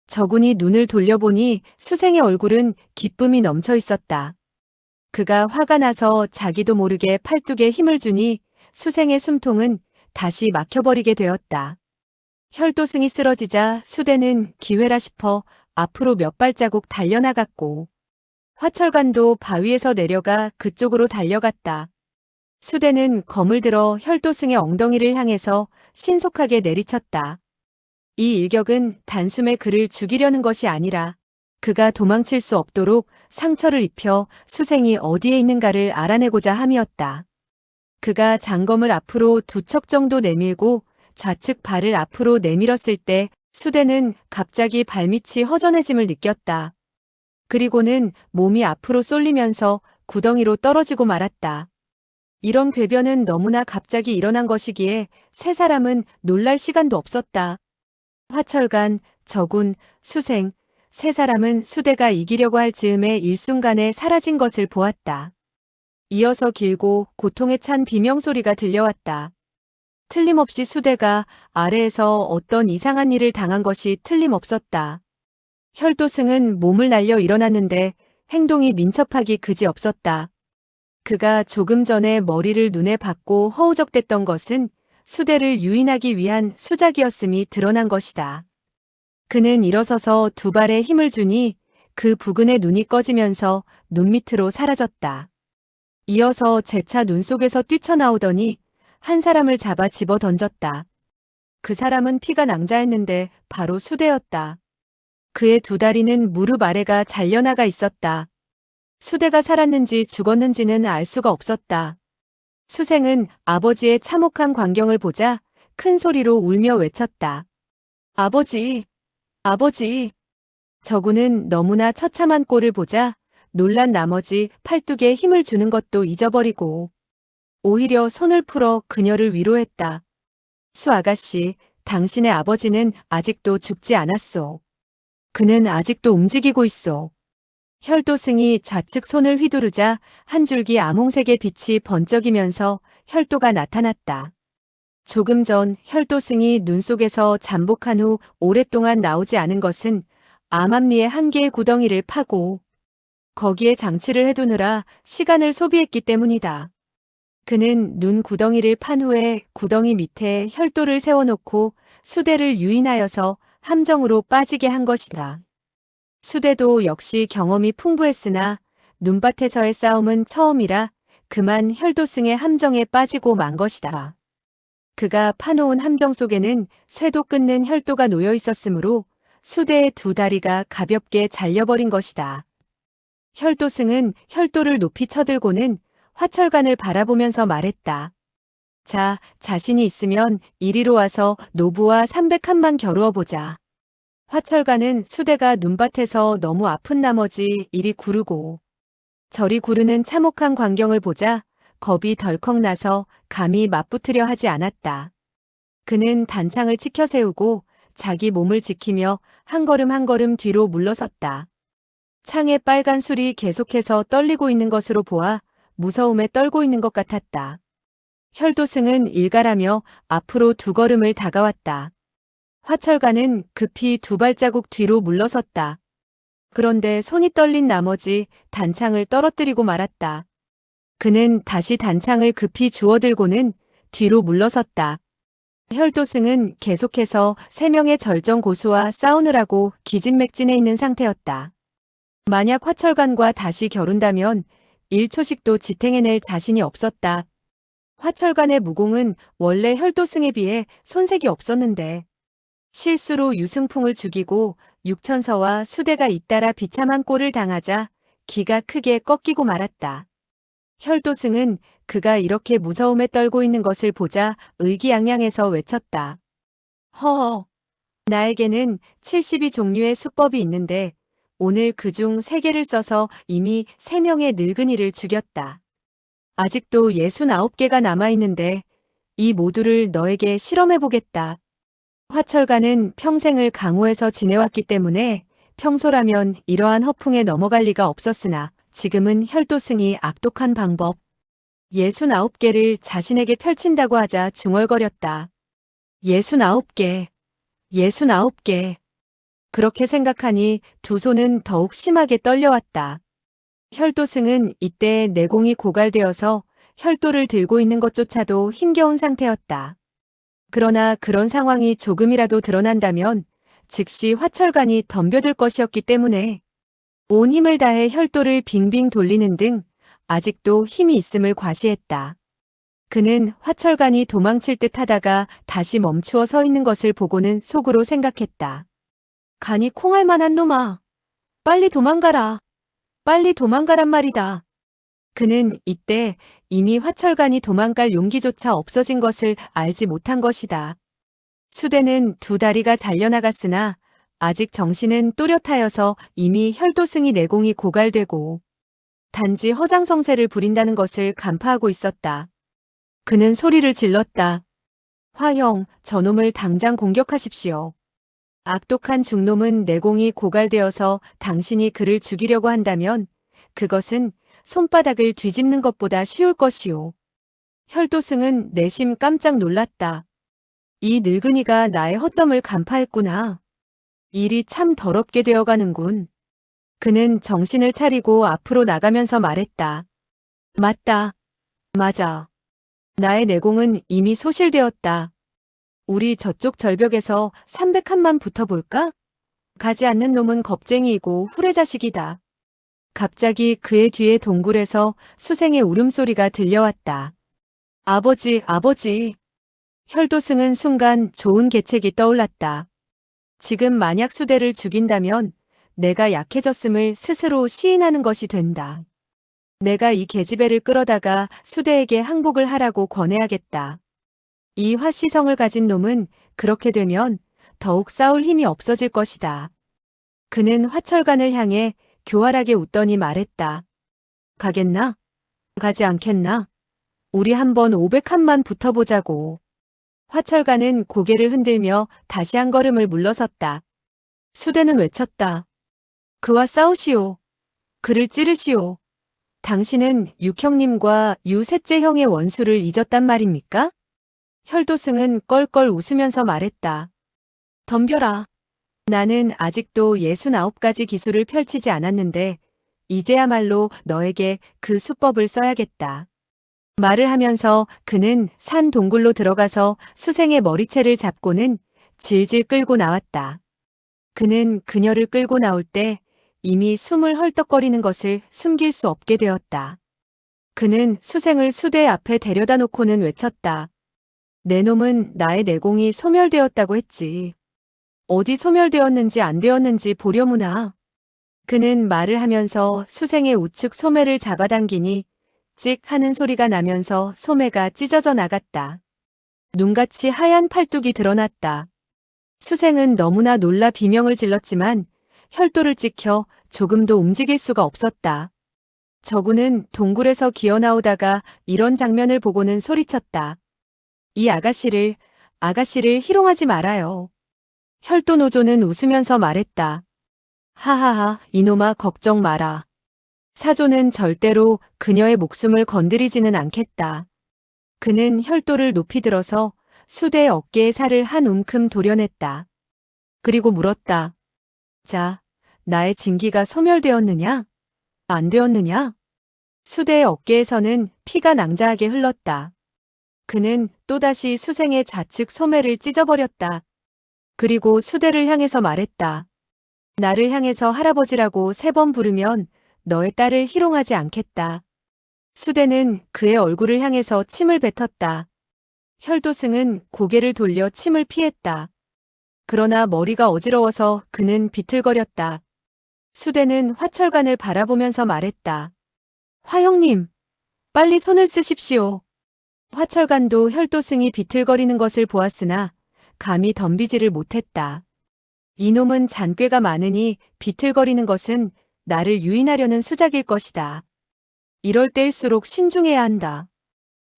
저군이 눈을 돌려보니 수생의 얼굴은 기쁨이 넘쳐 있었다. 그가 화가 나서 자기도 모르게 팔뚝에 힘을 주니 수생의 숨통은 다시 막혀버리게 되었다. 혈도승이 쓰러지자 수대는 기회라 싶어 앞으로 몇 발자국 달려나갔고 화철관도 바위에서 내려가 그쪽으로 달려갔다. 수대는 검을 들어 혈도승의 엉덩이를 향해서 신속하게 내리쳤다. 이 일격은 단숨에 그를 죽이려는 것이 아니라 그가 도망칠 수 없도록 상처를 입혀 수생이 어디에 있는가를 알아내고자 함이었다. 그가 장검을 앞으로 두 척 정도 내밀고 좌측 발을 앞으로 내밀었을 때 수대는 갑자기 발밑이 허전해짐을 느꼈다. 그리고는 몸이 앞으로 쏠리면서 구덩이로 떨어지고 말았다. 이런 궤변은 너무나 갑자기 일어난 것이기에 세 사람은 놀랄 시간도 없었다. 화철관, 저군, 수생, 세 사람은 수대가 이기려고 할 즈음에 일순간에 사라진 것을 보았다. 이어서 길고 고통에 찬 비명소리가 들려왔다. 틀림없이 수대가 아래에서 어떤 이상한 일을 당한 것이 틀림없었다. 혈도승은 몸을 날려 일어났는데 행동이 민첩하기 그지없었다. 그가 조금 전에 머리를 눈에 박고 허우적댔던 것은 수대를 유인하기 위한 수작이었음이 드러난 것이다. 그는 일어서서 두 발에 힘을 주니 그 부근의 눈이 꺼지면서 눈 밑으로 사라졌다. 이어서 재차 눈 속에서 뛰쳐나오더니 한 사람을 잡아 집어 던졌다. 그 사람은 피가 낭자했는데 바로 수대였다. 그의 두 다리는 무릎 아래가 잘려나가 있었다. 수대가 살았는지 죽었는지는 알 수가 없었다. 수생은 아버지의 참혹한 광경을 보자 큰 소리로 울며 외쳤다. 아버지, 아버지. 저구는 너무나 처참한 꼴을 보자 놀란 나머지 팔뚝에 힘을 주는 것도 잊어버리고 오히려 손을 풀어 그녀를 위로했다. 수 아가씨, 당신의 아버지는 아직도 죽지 않았소. 그는 아직도 움직이고 있소. 혈도승이 좌측 손을 휘두르자 한 줄기 암홍색의 빛이 번쩍이면서 혈도가 나타났다. 조금 전 혈도승이 눈 속에서 잠복한 후 오랫동안 나오지 않은 것은 암암리의 한 개의 구덩이를 파고 거기에 장치를 해두느라 시간을 소비했기 때문이다. 그는 눈 구덩이를 판 후에 구덩이 밑에 혈도를 세워놓고 수대를 유인하여서 함정으로 빠지게 한 것이다. 수대도 역시 경험이 풍부했으나 눈밭에서의 싸움은 처음이라 그만 혈도승의 함정에 빠지고 만 것이다. 그가 파놓은 함정 속에는 쇠도 끊는 혈도가 놓여 있었으므로 수대의 두 다리가 가볍게 잘려버린 것이다. 혈도승은 혈도를 높이 쳐들고는 화철관을 바라보면서 말했다. 자, 자신이 있으면 이리로 와서 노부와 301만 겨루어 보자. 화철관은 수대가 눈밭에서 너무 아픈 나머지 이리 구르고 저리 구르는 참혹한 광경을 보자 겁이 덜컥 나서 감히 맞붙으려 하지 않았다. 그는 단창을 치켜 세우고 자기 몸을 지키며 한 걸음 한 걸음 뒤로 물러섰다. 창의 빨간 술이 계속해서 떨리고 있는 것으로 보아 무서움에 떨고 있는 것 같았다. 혈도승은 일갈하며 앞으로 두 걸음을 다가왔다. 화철관은 급히 두 발자국 뒤로 물러섰다. 그런데 손이 떨린 나머지 단창을 떨어뜨리고 말았다. 그는 다시 단창을 급히 주워들고는 뒤로 물러섰다. 혈도승은 계속해서 세 명의 절정 고수와 싸우느라고 기진맥진해 있는 상태였다. 만약 화철관과 다시 겨룬다면 1초씩도 지탱해낼 자신이 없었다. 화철관의 무공은 원래 혈도승에 비해 손색이 없었는데 실수로 유승풍을 죽이고 육천서와 수대가 잇따라 비참한 꼴을 당하자 기가 크게 꺾이고 말았다. 혈도승은 그가 이렇게 무서움에 떨고 있는 것을 보자 의기양양해서 외쳤다. 허허, 나에게는 72종류의 수법이 있는데 오늘 그중 3개를 써서 이미 3명의 늙은이를 죽였다. 아직도 69개가 남아있는데 이 모두를 너에게 실험해보겠다. 화철가는 평생을 강호에서 지내왔기 때문에 평소라면 이러한 허풍에 넘어갈 리가 없었으나 지금은 혈도승이 악독한 방법 69개를 자신에게 펼친다고 하자 중얼거렸다. 69개, 69개. 그렇게 생각하니 두 손은 더욱 심하게 떨려왔다. 혈도승은 이때 내공이 고갈되어서 혈도를 들고 있는 것조차도 힘겨운 상태였다. 그러나 그런 상황이 조금이라도 드러난다면 즉시 화철관이 덤벼들 것이었기 때문에 온 힘을 다해 혈도를 빙빙 돌리는 등 아직도 힘이 있음을 과시했다. 그는 화철관이 도망칠 듯 하다가 다시 멈추어 서 있는 것을 보고는 속으로 생각했다. 간이 콩할 만한 놈아. 빨리 도망가라. 빨리 도망가란 말이다. 그는 이때 이미 화철관이 도망갈 용기조차 없어진 것을 알지 못한 것이다. 수대는 2다리가 잘려나갔으나 아직 정신은 또렷하여서 이미 혈도승이 내공이 고갈되고 단지 허장성세를 부린다는 것을 간파하고 있었다. 그는 소리를 질렀다. 화형, 저놈을 당장 공격하십시오. 악독한 중놈은 내공이 고갈되어서 당신이 그를 죽이려고 한다면 그것은 손바닥을 뒤집는 것보다 쉬울 것이오. 혈도승은 내심 깜짝 놀랐다. 이 늙은이가 나의 허점을 간파했구나. 일이 참 더럽게 되어가는군. 그는 정신을 차리고 앞으로 나가면서 말했다. 맞다. 맞아. 나의 내공은 이미 소실되었다. 우리 저쪽 절벽에서 301만 붙어볼까? 가지 않는 놈은 겁쟁이이고 후레자식이다. 갑자기 그의 뒤에 동굴에서 수생의 울음소리가 들려왔다. 아버지, 아버지. 혈도승은 순간 좋은 계책이 떠올랐다. 지금 만약 수대를 죽인다면 내가 약해졌음을 스스로 시인하는 것이 된다. 내가 이 계집애를 끌어다가 수대에게 항복을 하라고 권해야겠다. 이 화시성을 가진 놈은 그렇게 되면 더욱 싸울 힘이 없어질 것이다. 그는 화철관을 향해 교활하게 웃더니 말했다. 가겠나? 가지 않겠나? 우리 한번 501만 붙어보자고. 화철관은 고개를 흔들며 다시 한 걸음을 물러섰다. 수대는 외쳤다. 그와 싸우시오. 그를 찌르시오. 당신은 육형님과 유셋째 형의 원수를 잊었단 말입니까? 혈도승은 껄껄 웃으면서 말했다. 덤벼라. 나는 아직도 69가지 기술을 펼치지 않았는데 이제야말로 너에게 그 수법을 써야겠다. 말을 하면서 그는 산 동굴로 들어가서 수생의 머리채를 잡고는 질질 끌고 나왔다. 그는 그녀를 끌고 나올 때 이미 숨을 헐떡거리는 것을 숨길 수 없게 되었다. 그는 수생을 수대 앞에 데려다 놓고는 외쳤다. 내 놈은 나의 내공이 소멸되었다고 했지. 어디 소멸되었는지 안 되었는지 보려무나. 그는 말을 하면서 수생의 우측 소매를 잡아당기니 찍 하는 소리가 나면서 소매가 찢어져 나갔다. 눈같이 하얀 팔뚝이 드러났다. 수생은 너무나 놀라 비명을 질렀지만 혈도를 찍혀 조금도 움직일 수가 없었다. 저구는 동굴에서 기어나오다가 이런 장면을 보고는 소리쳤다. 이 아가씨를 희롱하지 말아요. 혈도노조는 웃으면서 말했다. 하하하, 이놈아 걱정 마라. 사조는 절대로 그녀의 목숨을 건드리지는 않겠다. 그는 혈도를 높이 들어서 수대의 어깨에 살을 한 움큼 도려냈다. 그리고 물었다. 자, 나의 진기가 소멸되었느냐? 안 되었느냐? 수대의 어깨에서는 피가 낭자하게 흘렀다. 그는 또다시 수생의 좌측 소매를 찢어버렸다. 그리고 수대를 향해서 말했다. 나를 향해서 할아버지라고 3번 부르면 너의 딸을 희롱하지 않겠다. 수대는 그의 얼굴을 향해서 침을 뱉었다. 혈도승은 고개를 돌려 침을 피했다. 그러나 머리가 어지러워서 그는 비틀거렸다. 수대는 화철관을 바라보면서 말했다. 화형님, 빨리 손을 쓰십시오. 화철관도 혈도승이 비틀거리는 것을 보았으나 감히 덤비지를 못했다. 이놈은 잔꾀가 많으니 비틀거리는 것은 나를 유인하려는 수작일 것이다. 이럴 때일수록 신중해야 한다.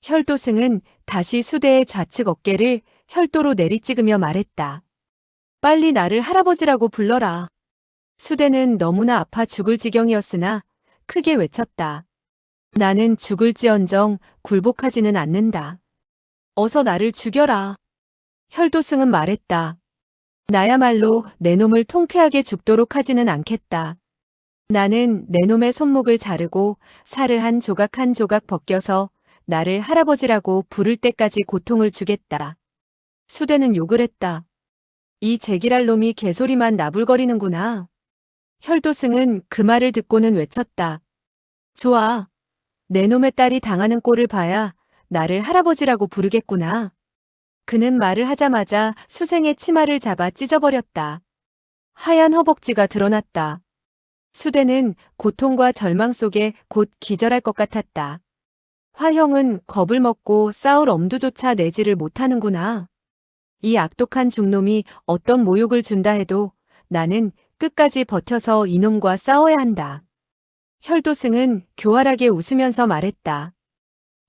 혈도승은 다시 수대의 좌측 어깨를 혈도로 내리찍으며 말했다. 빨리 나를 할아버지라고 불러라. 수대는 너무나 아파 죽을 지경이었으나 크게 외쳤다. 나는 죽을지언정 굴복하지는 않는다. 어서 나를 죽여라. 혈도승은 말했다. 나야말로 내 놈을 통쾌하게 죽도록 하지는 않겠다. 나는 내 놈의 손목을 자르고 살을 한 조각 벗겨서 나를 할아버지라고 부를 때까지 고통을 주겠다. 수대는 욕을 했다. 이 제기랄 놈이 개소리만 나불거리는구나. 혈도승은 그 말을 듣고는 외쳤다. 좋아. 내 놈의 딸이 당하는 꼴을 봐야 나를 할아버지라고 부르겠구나. 그는 말을 하자마자 수생의 치마를 잡아 찢어버렸다. 하얀 허벅지가 드러났다. 수대는 고통과 절망 속에 곧 기절할 것 같았다. 화형은 겁을 먹고 싸울 엄두조차 내지를 못하는구나. 이 악독한 중놈이 어떤 모욕을 준다 해도 나는 끝까지 버텨서 이놈과 싸워야 한다. 혈도승은 교활하게 웃으면서 말했다.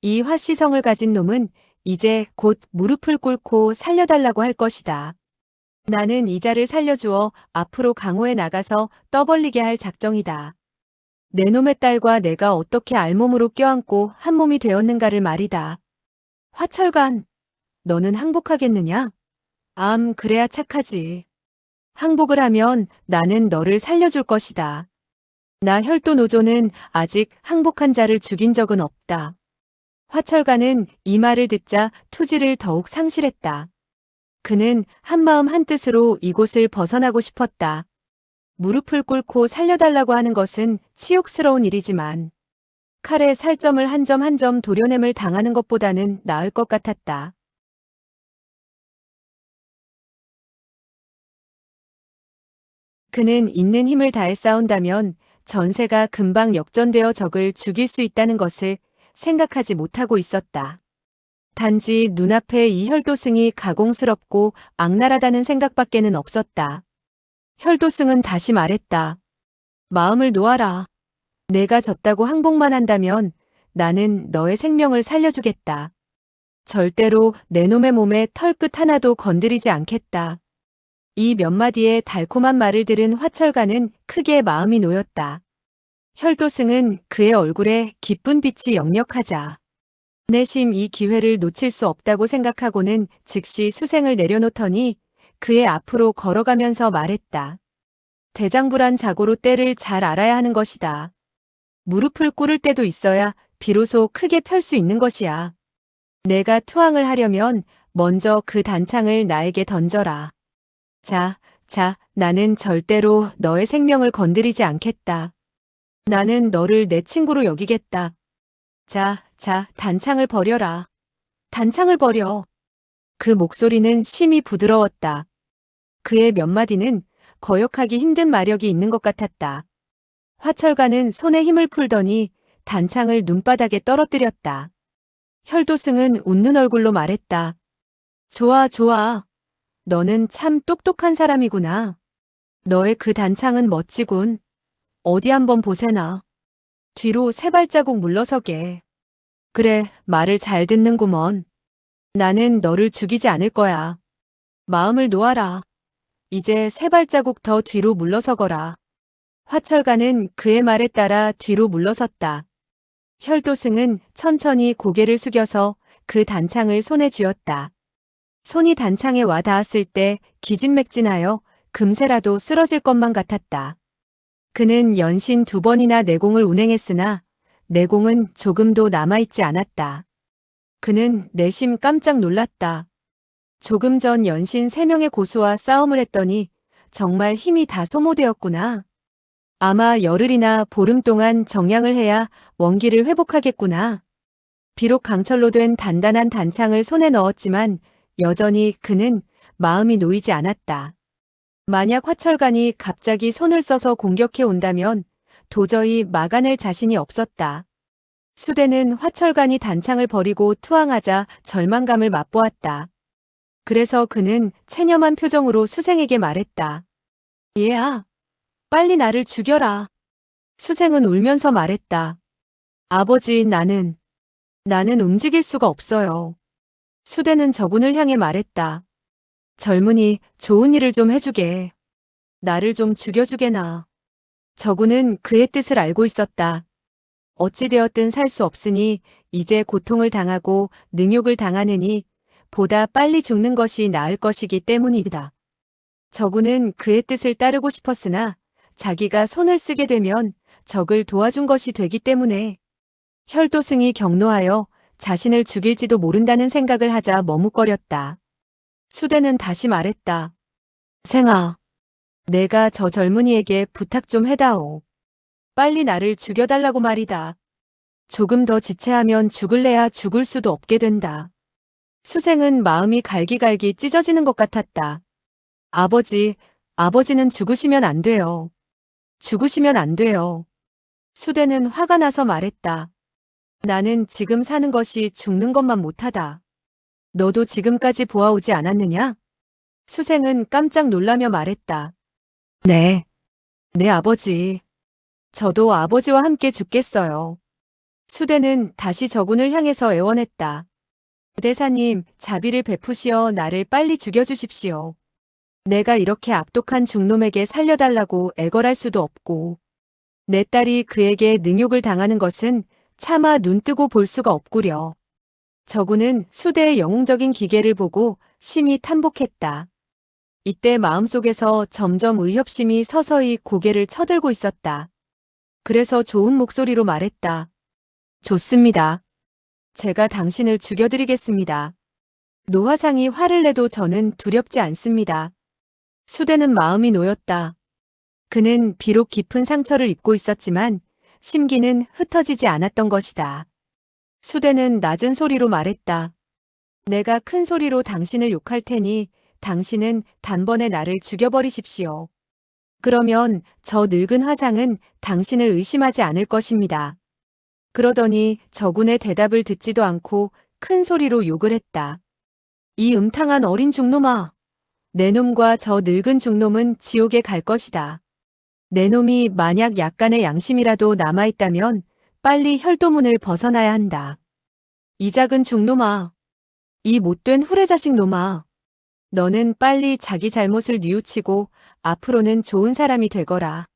이 화시성을 가진 놈은 이제 곧 무릎을 꿇고 살려달라고 할 것이다. 나는 이자를 살려주어 앞으로 강호에 나가서 떠벌리게 할 작정이다. 내 놈의 딸과 내가 어떻게 알몸으로 껴안고 한 몸이 되었는가를 말이다. 화철간, 너는 항복하겠느냐? 그래야 착하지. 항복을 하면 나는 너를 살려줄 것이다. 나 혈도노조는 아직 항복한 자를 죽인 적은 없다. 화철간은 이 말을 듣자 투지를 더욱 상실했다. 그는 한마음 한뜻으로 이곳을 벗어나고 싶었다. 무릎을 꿇고 살려달라고 하는 것은 치욕스러운 일이지만 칼에 살점을 한 점 한 점 도려냄을 당하는 것보다는 나을 것 같았다. 그는 있는 힘을 다해 싸운다면 전세가 금방 역전되어 적을 죽일 수 있다는 것을 생각하지 못하고 있었다. 단지 눈앞에 이 혈도승이 가공스럽고 악랄하다는 생각밖에는 없었다. 혈도승은 다시 말했다. 마음을 놓아라. 내가 졌다고 항복만 한다면 나는 너의 생명을 살려주겠다. 절대로 내 놈의 몸에 털끝 하나도 건드리지 않겠다. 이 몇 마디의 달콤한 말을 들은 화철가는 크게 마음이 놓였다. 혈도승은 그의 얼굴에 기쁜 빛이 역력하자 내심 이 기회를 놓칠 수 없다고 생각하고는 즉시 수생을 내려놓더니 그의 앞으로 걸어가면서 말했다. 대장불안 자고로 때를 잘 알아야 하는 것이다. 무릎을 꿇을 때도 있어야 비로소 크게 펼 수 있는 것이야. 내가 투항을 하려면 먼저 그 단창을 나에게 던져라. 자, 나는 절대로 너의 생명을 건드리지 않겠다. 나는 너를 내 친구로 여기겠다. 자, 단창을 버려라. 단창을 버려. 그 목소리는 심히 부드러웠다. 그의 몇 마디는 거역하기 힘든 마력이 있는 것 같았다. 화철가는 손에 힘을 풀더니 단창을 눈바닥에 떨어뜨렸다. 혈도승은 웃는 얼굴로 말했다. 좋아. 너는 참 똑똑한 사람이구나. 너의 그 단창은 멋지군. 어디 한번 보세나. 뒤로 세 발자국 물러서게. 그래, 말을 잘 듣는구먼. 나는 너를 죽이지 않을 거야. 마음을 놓아라. 이제 세 발자국 더 뒤로 물러서거라. 화철가는 그의 말에 따라 뒤로 물러섰다. 혈도승은 천천히 고개를 숙여서 그 단창을 손에 쥐었다. 손이 단창에 와 닿았을 때 기진맥진하여 금세라도 쓰러질 것만 같았다. 그는 연신 2번이나 내공을 운행했으나 내공은 조금도 남아있지 않았다. 그는 내심 깜짝 놀랐다. 조금 전 연신 3명의 고수와 싸움을 했더니 정말 힘이 다 소모되었구나. 아마 열흘이나 보름 동안 정량을 해야 원기를 회복하겠구나. 비록 강철로 된 단단한 단창을 손에 넣었지만 여전히 그는 마음이 놓이지 않았다. 만약 화철간이 갑자기 손을 써서 공격해 온다면 도저히 막아낼 자신이 없었다. 수대는 화철간이 단창을 버리고 투항하자 절망감을 맛보았다. 그래서 그는 체념한 표정으로 수생에게 말했다. 얘야, 빨리 나를 죽여라. 수생은 울면서 말했다. 아버지, 나는 움직일 수가 없어요. 수대는 저군을 향해 말했다. 젊은이, 좋은 일을 좀 해주게. 나를 좀 죽여주게나. 저군은 그의 뜻을 알고 있었다. 어찌되었든 살 수 없으니 이제 고통을 당하고 능욕을 당하느니 보다 빨리 죽는 것이 나을 것이기 때문이다. 저군은 그의 뜻을 따르고 싶었으나 자기가 손을 쓰게 되면 적을 도와준 것이 되기 때문에 혈도승이 격노하여 자신을 죽일지도 모른다는 생각을 하자 머뭇거렸다. 수대는 다시 말했다. 생아, 내가 저 젊은이에게 부탁 좀 해다오. 빨리 나를 죽여달라고 말이다. 조금 더 지체하면 죽을래야 죽을 수도 없게 된다. 수생은 마음이 갈기갈기 찢어지는 것 같았다. 아버지는 죽으시면 안 돼요. 죽으시면 안 돼요. 수대는 화가 나서 말했다. 나는 지금 사는 것이 죽는 것만 못하다. 너도 지금까지 보아오지 않았느냐? 수생은 깜짝 놀라며 말했다. 네. 네, 아버지. 저도 아버지와 함께 죽겠어요. 수대는 다시 저군을 향해서 애원했다. 대사님, 자비를 베푸시어 나를 빨리 죽여주십시오. 내가 이렇게 악독한 중놈에게 살려달라고 애걸할 수도 없고, 내 딸이 그에게 능욕을 당하는 것은 차마 눈뜨고 볼 수가 없구려. 저군은 수대의 영웅적인 기계를 보고 심히 탐복했다. 이때 마음속에서 점점 의협심이 서서히 고개를 쳐들고 있었다. 그래서 좋은 목소리로 말했다. 좋습니다. 제가 당신을 죽여드리겠습니다. 노화상이 화를 내도 저는 두렵지 않습니다. 수대는 마음이 놓였다. 그는 비록 깊은 상처를 입고 있었지만 심기는 흩어지지 않았던 것이다. 수대는 낮은 소리로 말했다. 내가 큰 소리로 당신을 욕할 테니 당신은 단번에 나를 죽여버리십시오. 그러면 저 늙은 화장은 당신을 의심하지 않을 것입니다. 그러더니 저군의 대답을 듣지도 않고 큰 소리로 욕을 했다. 이 음탕한 어린 중놈아. 내 놈과 저 늙은 중놈은 지옥에 갈 것이다. 내 놈이 만약 약간의 양심이라도 남아있다면 빨리 혈도문을 벗어나야 한다. 이 작은 중놈아. 이 못된 후레자식 놈아. 너는 빨리 자기 잘못을 뉘우치고 앞으로는 좋은 사람이 되거라.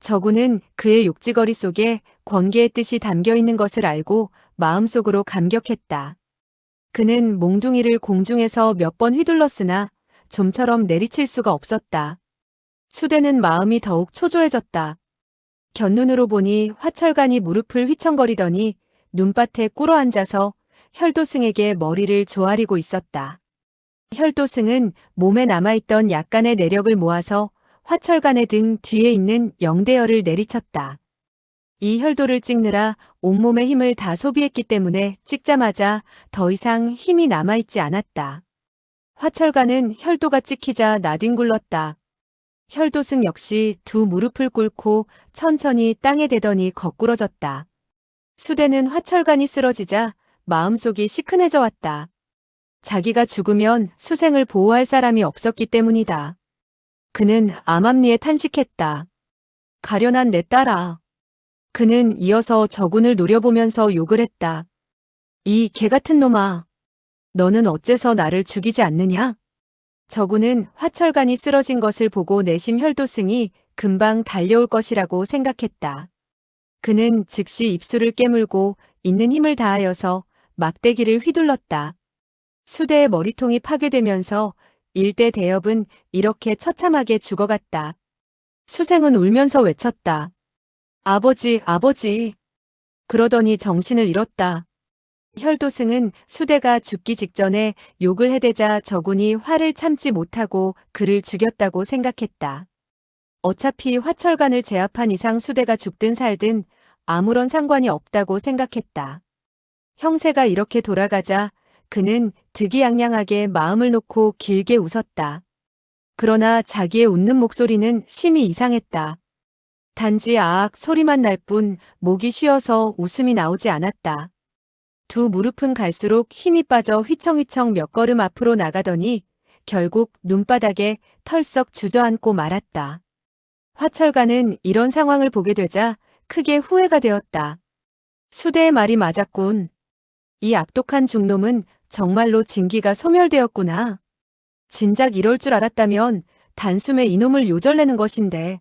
저군은 그의 욕지거리 속에 권계의 뜻이 담겨 있는 것을 알고 마음속으로 감격했다. 그는 몽둥이를 공중에서 몇 번 휘둘렀으나 좀처럼 내리칠 수가 없었다. 수대는 마음이 더욱 초조해졌다. 곁눈으로 보니 화철간이 무릎을 휘청거리더니 눈밭에 꿇어 앉아서 혈도승에게 머리를 조아리고 있었다. 혈도승은 몸에 남아있던 약간의 내력을 모아서 화철간의 등 뒤에 있는 영대열을 내리쳤다. 이 혈도를 찍느라 온몸의 힘을 다 소비했기 때문에 찍자마자 더 이상 힘이 남아있지 않았다. 화철간은 혈도가 찍히자 나뒹굴렀다. 혈도승 역시 두 무릎을 꿇고 천천히 땅에 대더니 거꾸러졌다. 수대는 화철간이 쓰러지자 마음속이 시큰해져 왔다. 자기가 죽으면 수생을 보호할 사람이 없었기 때문이다. 그는 암암리에 탄식했다. 가련한 내 딸아. 그는 이어서 저군을 노려보면서 욕을 했다. 이 개같은 놈아. 너는 어째서 나를 죽이지 않느냐? 저군은 화철간이 쓰러진 것을 보고 내심 혈도승이 금방 달려올 것이라고 생각했다. 그는 즉시 입술을 깨물고 있는 힘을 다하여서 막대기를 휘둘렀다. 수대의 머리통이 파괴되면서 일대 대엽은 이렇게 처참하게 죽어갔다. 수생은 울면서 외쳤다. 아버지, 아버지. 그러더니 정신을 잃었다. 혈도승은 수대가 죽기 직전에 욕을 해대자 저군이 화를 참지 못하고 그를 죽였다고 생각했다. 어차피 화철간을 제압한 이상 수대가 죽든 살든 아무런 상관이 없다고 생각했다. 형세가 이렇게 돌아가자 그는 득이양양하게 마음을 놓고 길게 웃었다. 그러나 자기의 웃는 목소리는 심히 이상했다. 단지 아악 소리만 날 뿐 목이 쉬어서 웃음이 나오지 않았다. 두 무릎은 갈수록 힘이 빠져 휘청휘청 몇 걸음 앞으로 나가더니 결국 눈바닥에 털썩 주저앉고 말았다. 화철가는 이런 상황을 보게 되자 크게 후회가 되었다. 수대의 말이 맞았군. 이 악독한 중놈은 정말로 진기가 소멸되었구나. 진작 이럴 줄 알았다면 단숨에 이놈을 요절내는 것인데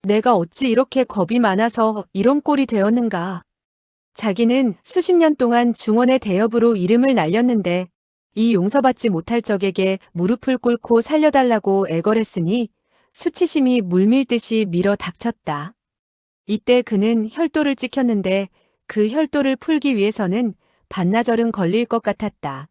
내가 어찌 이렇게 겁이 많아서 이런 꼴이 되었는가. 자기는 수십 년 동안 중원의 대업으로 이름을 날렸는데 이 용서받지 못할 적에게 무릎을 꿇고 살려달라고 애걸했으니 수치심이 물밀듯이 밀어 닥쳤다. 이때 그는 혈도를 찍혔는데 그 혈도를 풀기 위해서는 반나절은 걸릴 것 같았다.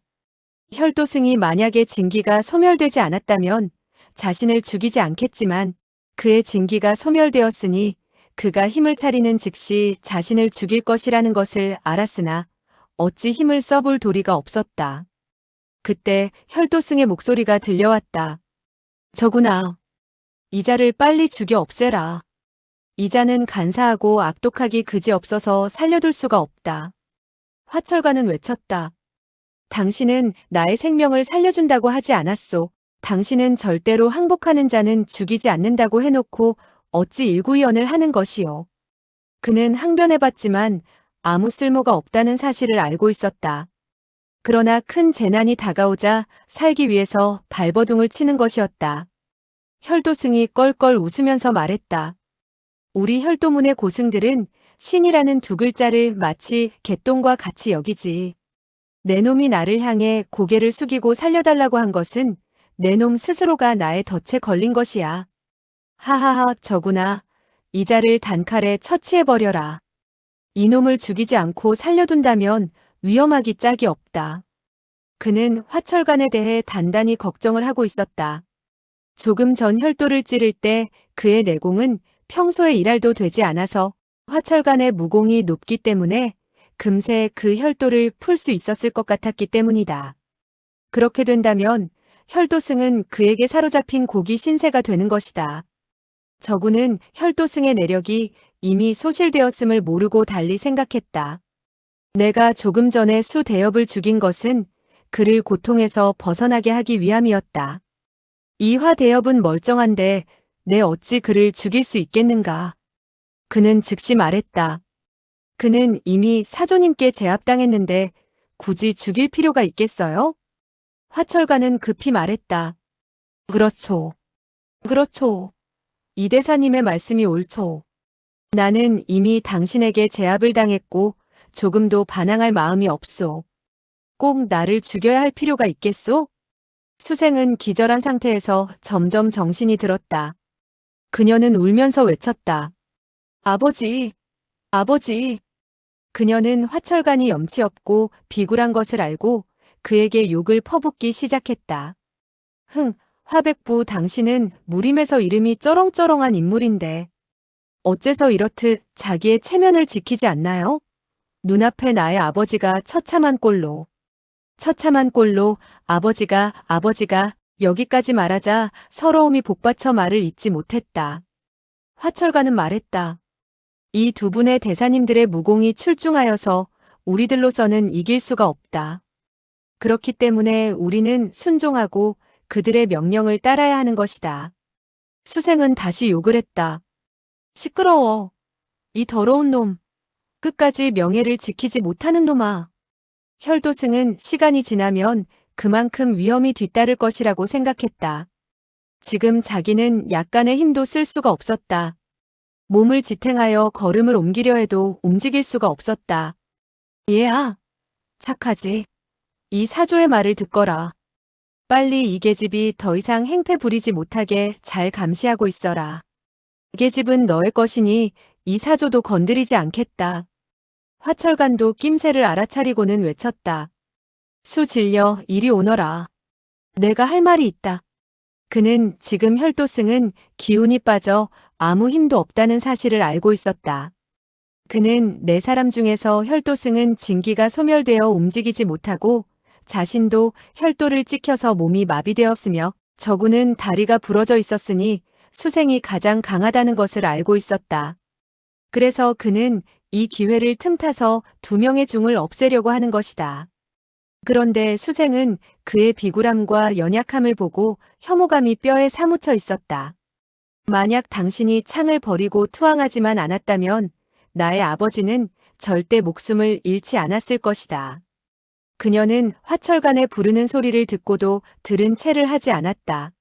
혈도승이 만약에 진기가 소멸되지 않았다면 자신을 죽이지 않겠지만 그의 진기가 소멸되었으니 그가 힘을 차리는 즉시 자신을 죽일 것이라는 것을 알았으나 어찌 힘을 써볼 도리가 없었다. 그때 혈도승의 목소리가 들려왔다. 저구나. 이자를 빨리 죽여 없애라. 이자는 간사하고 악독하기 그지없어서 살려둘 수가 없다. 화철가는 외쳤다. 당신은 나의 생명을 살려준다고 하지 않았소. 당신은 절대로 항복하는 자는 죽이지 않는다고 해놓고 어찌 일구이언을 하는 것이요. 그는 항변해봤지만 아무 쓸모가 없다는 사실을 알고 있었다. 그러나 큰 재난이 다가오자 살기 위해서 발버둥을 치는 것이었다. 혈도승이 껄껄 웃으면서 말했다. 우리 혈도문의 고승들은 신이라는 두 글자를 마치 개똥과 같이 여기지. 내 놈이 나를 향해 고개를 숙이고 살려달라고 한 것은 내 놈 스스로가 나의 덫에 걸린 것이야. 하하하 저구나. 이자를 단칼에 처치해버려라. 이놈을 죽이지 않고 살려둔다면 위험하기 짝이 없다. 그는 화철간에 대해 단단히 걱정을 하고 있었다. 조금 전 혈도를 찌를 때 그의 내공은 평소에 일할도 되지 않아서 화철간의 무공이 높기 때문에 금세 그 혈도를 풀 수 있었을 것 같았기 때문이다. 그렇게 된다면 혈도승은 그에게 사로잡힌 고기 신세가 되는 것이다. 저구는 혈도승의 내력이 이미 소실되었음을 모르고 달리 생각했다. 내가 조금 전에 수대업을 죽인 것은 그를 고통에서 벗어나게 하기 위함이었다. 이 화대업은 멀쩡한데 내 어찌 그를 죽일 수 있겠는가. 그는 즉시 말했다. 그는 이미 사조님께 제압당했는데 굳이 죽일 필요가 있겠어요? 화철가는 급히 말했다. 그렇소. 그렇소. 이 대사님의 말씀이 옳소. 나는 이미 당신에게 제압을 당했고 조금도 반항할 마음이 없소. 꼭 나를 죽여야 할 필요가 있겠소? 수생은 기절한 상태에서 점점 정신이 들었다. 그녀는 울면서 외쳤다. 아버지, 아버지. 그녀는 화철간이 염치 없고 비굴한 것을 알고 그에게 욕을 퍼붓기 시작했다. 화백부 당신은 무림에서 이름이 쩌렁쩌렁한 인물인데 어째서 이렇듯 자기의 체면을 지키지 않나요? 눈앞에 나의 아버지가 처참한 꼴로 아버지가 여기까지 말하자 서러움이 복받쳐 말을 잇지 못했다. 화철가는 말했다. 이 두 분의 대사님들의 무공이 출중하여서 우리들로서는 이길 수가 없다. 그렇기 때문에 우리는 순종하고 그들의 명령을 따라야 하는 것이다. 수생은 다시 욕을 했다. 시끄러워. 이 더러운 놈. 끝까지 명예를 지키지 못하는 놈아. 혈도승은 시간이 지나면 그만큼 위험이 뒤따를 것이라고 생각했다. 지금 자기는 약간의 힘도 쓸 수가 없었다. 몸을 지탱하여 걸음을 옮기려 해도 움직일 수가 없었다. 얘야, 착하지. 이 사조의 말을 듣거라. 빨리 이 계집이 더 이상 행패 부리지 못하게 잘 감시하고 있어라. 이 계집은 너의 것이니 이 사조도 건드리지 않겠다. 화철간도 낌새를 알아차리고는 외쳤다. 수질려 이리 오너라. 내가 할 말이 있다. 그는 지금 혈도승은 기운이 빠져 아무 힘도 없다는 사실을 알고 있었다. 그는 네 사람 중에서 혈도승은 진기가 소멸되어 움직이지 못하고 자신도 혈도를 찍혀서 몸이 마비되었으며 저구는 다리가 부러져 있었으니 수생이 가장 강하다는 것을 알고 있었다. 그래서 그는 이 기회를 틈타서 두 명의 중을 없애려고 하는 것이다. 그런데 수생은 그의 비굴함과 연약함을 보고 혐오감이 뼈에 사무쳐 있었다. 만약 당신이 창을 버리고 투항하지만 않았다면 나의 아버지는 절대 목숨을 잃지 않았을 것이다. 그녀는 화철간의 부르는 소리를 듣고도 들은 채를 하지 않았다.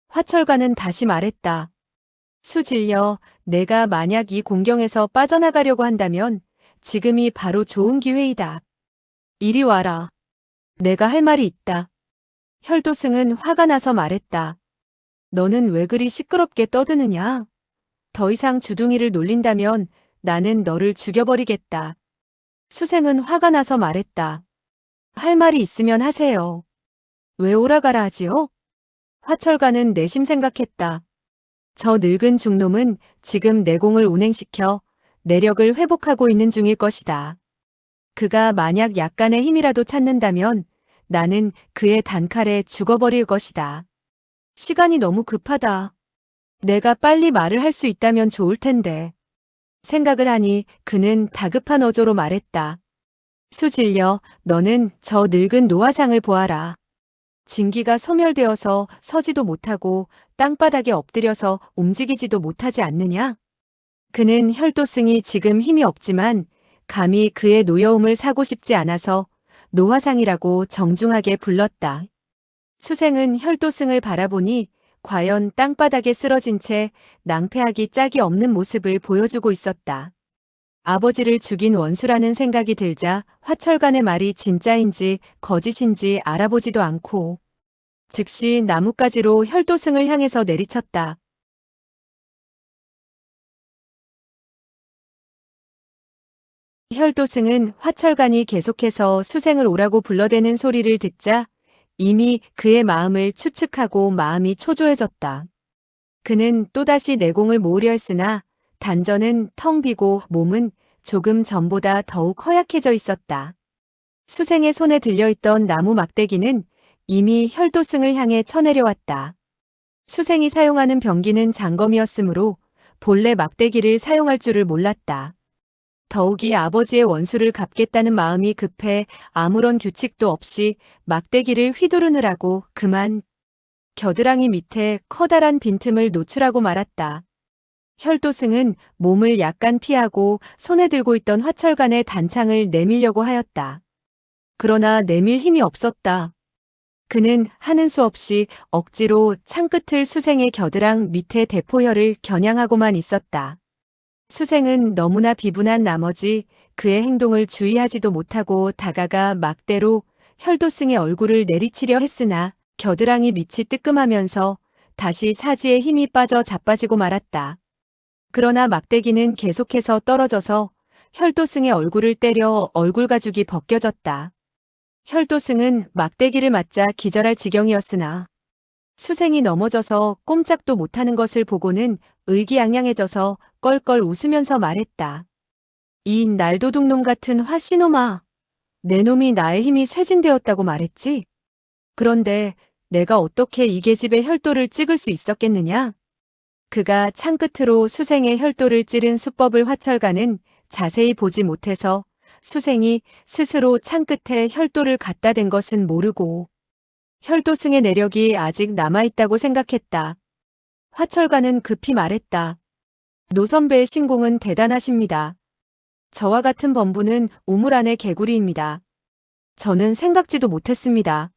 화철간은 다시 말했다. 수질려, 내가 만약 이 공경에서 빠져나가려고 한다면 지금이 바로 좋은 기회이다. 이리 와라. 내가 할 말이 있다. 혈도승은 화가 나서 말했다. 너는 왜 그리 시끄럽게 떠드느냐? 더 이상 주둥이를 놀린다면 나는 너를 죽여버리겠다. 수생은 화가 나서 말했다. 할 말이 있으면 하세요. 왜 오라가라 하지요? 화철가는 내심 생각했다. 저 늙은 중놈은 지금 내공을 운행시켜 내력을 회복하고 있는 중일 것이다. 그가 만약 약간의 힘이라도 찾는다면 나는 그의 단칼에 죽어버릴 것이다. 시간이 너무 급하다. 내가 빨리 말을 할 수 있다면 좋을 텐데. 생각을 하니 그는 다급한 어조로 말했다. 수질려, 너는 저 늙은 노화상을 보아라. 진기가 소멸되어서 서지도 못하고 땅바닥에 엎드려서 움직이지도 못하지 않느냐? 그는 혈도승이 지금 힘이 없지만 감히 그의 노여움을 사고 싶지 않아서 노화상이라고 정중하게 불렀다. 수생은 혈도승을 바라보니 과연 땅바닥에 쓰러진 채 낭패하기 짝이 없는 모습을 보여주고 있었다. 아버지를 죽인 원수라는 생각이 들자 화철간의 말이 진짜인지 거짓인지 알아보지도 않고 즉시 나뭇가지로 혈도승을 향해서 내리쳤다. 혈도승은 화철간이 계속해서 수생을 오라고 불러대는 소리를 듣자 이미 그의 마음을 추측하고 마음이 초조해졌다. 그는 또다시 내공을 모으려 했으나 단전은 텅 비고 몸은 조금 전보다 더욱 허약해져 있었다. 수생의 손에 들려있던 나무 막대기는 이미 혈도승을 향해 쳐내려왔다. 수생이 사용하는 병기는 장검이었으므로 본래 막대기를 사용할 줄을 몰랐다. 더욱이 아버지의 원수를 갚겠다는 마음이 급해 아무런 규칙도 없이 막대기를 휘두르느라고 그만 겨드랑이 밑에 커다란 빈틈을 노출하고 말았다. 혈도승은 몸을 약간 피하고 손에 들고 있던 화철간의 단창을 내밀려고 하였다. 그러나 내밀 힘이 없었다. 그는 하는 수 없이 억지로 창끝을 수생의 겨드랑 밑에 대포혈을 겨냥하고만 있었다. 수생은 너무나 비분한 나머지 그의 행동을 주의하지도 못하고 다가가 막대로 혈도승의 얼굴을 내리치려 했으나 겨드랑이 밑이 뜨끔하면서 다시 사지에 힘이 빠져 자빠지고 말았다. 그러나 막대기는 계속해서 떨어져서 혈도승의 얼굴을 때려 얼굴 가죽이 벗겨졌다. 혈도승은 막대기를 맞자 기절할 지경이었으나 수생이 넘어져서 꼼짝도 못하는 것을 보고는 의기양양해져서 껄껄 웃으면서 말했다. 이 날도둑놈 같은 화씨놈아. 내 놈이 나의 힘이 쇠진되었다고 말했지? 그런데 내가 어떻게 이 계집의 혈도를 찍을 수 있었겠느냐? 그가 창끝으로 수생의 혈도를 찌른 수법을 화철가는 자세히 보지 못해서 수생이 스스로 창끝에 혈도를 갖다 댄 것은 모르고 혈도승의 내력이 아직 남아있다고 생각했다. 화철가는 급히 말했다. 노 선배의 신공은 대단하십니다. 저와 같은 범부는 우물 안의 개구리입니다. 저는 생각지도 못했습니다.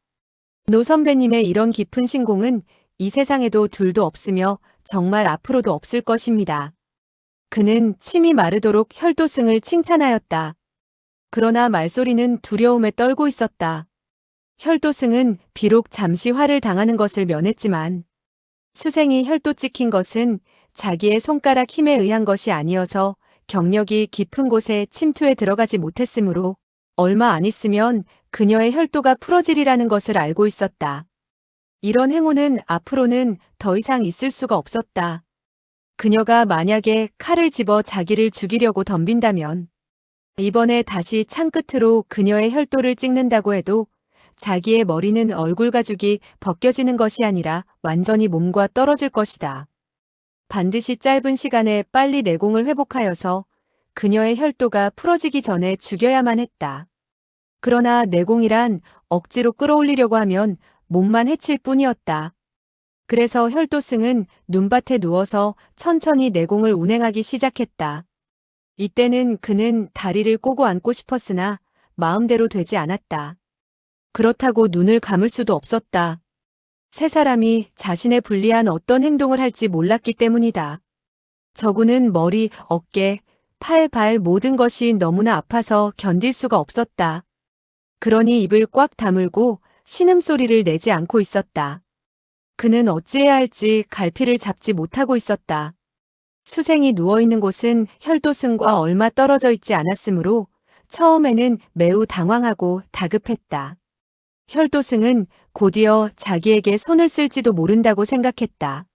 노 선배님의 이런 깊은 신공은 이 세상에도 둘도 없으며 정말 앞으로도 없을 것입니다. 그는 침이 마르도록 혈도승을 칭찬하였다. 그러나 말소리는 두려움에 떨고 있었다. 혈도승은 비록 잠시 화를 당하는 것을 면했지만 수생이 혈도 찍힌 것은 자기의 손가락 힘에 의한 것이 아니어서 경력이 깊은 곳에 침투해 들어가지 못했으므로 얼마 안 있으면 그녀의 혈도가 풀어지리라는 것을 알고 있었다. 이런 행운은 앞으로는 더 이상 있을 수가 없었다. 그녀가 만약에 칼을 집어 자기를 죽이려고 덤빈다면 이번에 다시 창끝으로 그녀의 혈도를 찍는다고 해도 자기의 머리는 얼굴 가죽이 벗겨지는 것이 아니라 완전히 몸과 떨어질 것이다. 반드시 짧은 시간에 빨리 내공을 회복하여서 그녀의 혈도가 풀어지기 전에 죽여야만 했다. 그러나 내공이란 억지로 끌어올리려고 하면 몸만 해칠 뿐이었다. 그래서 혈도승은 눈밭에 누워서 천천히 내공을 운행하기 시작했다. 이때는 그는 다리를 꼬고 앉고 싶었으나 마음대로 되지 않았다. 그렇다고 눈을 감을 수도 없었다. 세 사람이 자신에 불리한 어떤 행동을 할지 몰랐기 때문이다. 저구는 머리, 어깨, 팔, 발 모든 것이 너무나 아파서 견딜 수가 없었다. 그러니 입을 꽉 다물고 신음소리를 내지 않고 있었다. 그는 어찌해야 할지 갈피를 잡지 못하고 있었다. 수생이 누워있는 곳은 혈도승과 얼마 떨어져 있지 않았으므로 처음에는 매우 당황하고 다급했다. 혈도승은 곧이어 자기에게 손을 쓸지도 모른다고 생각했다.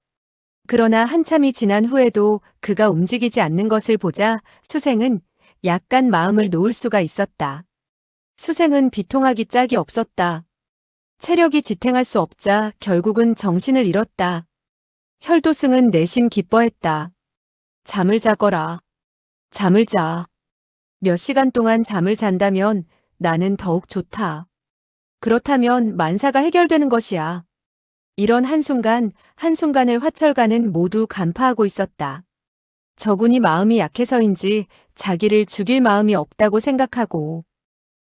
그러나 한참이 지난 후에도 그가 움직이지 않는 것을 보자 수생은 약간 마음을 놓을 수가 있었다. 수생은 비통하기 짝이 없었다. 체력이 지탱할 수 없자 결국은 정신을 잃었다. 혈도승은 내심 기뻐했다. 잠을 자거라. 잠을 자. 몇 시간 동안 잠을 잔다면 나는 더욱 좋다. 그렇다면 만사가 해결되는 것이야. 이런 한순간을 화철가는 모두 간파하고 있었다. 저군이 마음이 약해서인지 자기를 죽일 마음이 없다고 생각하고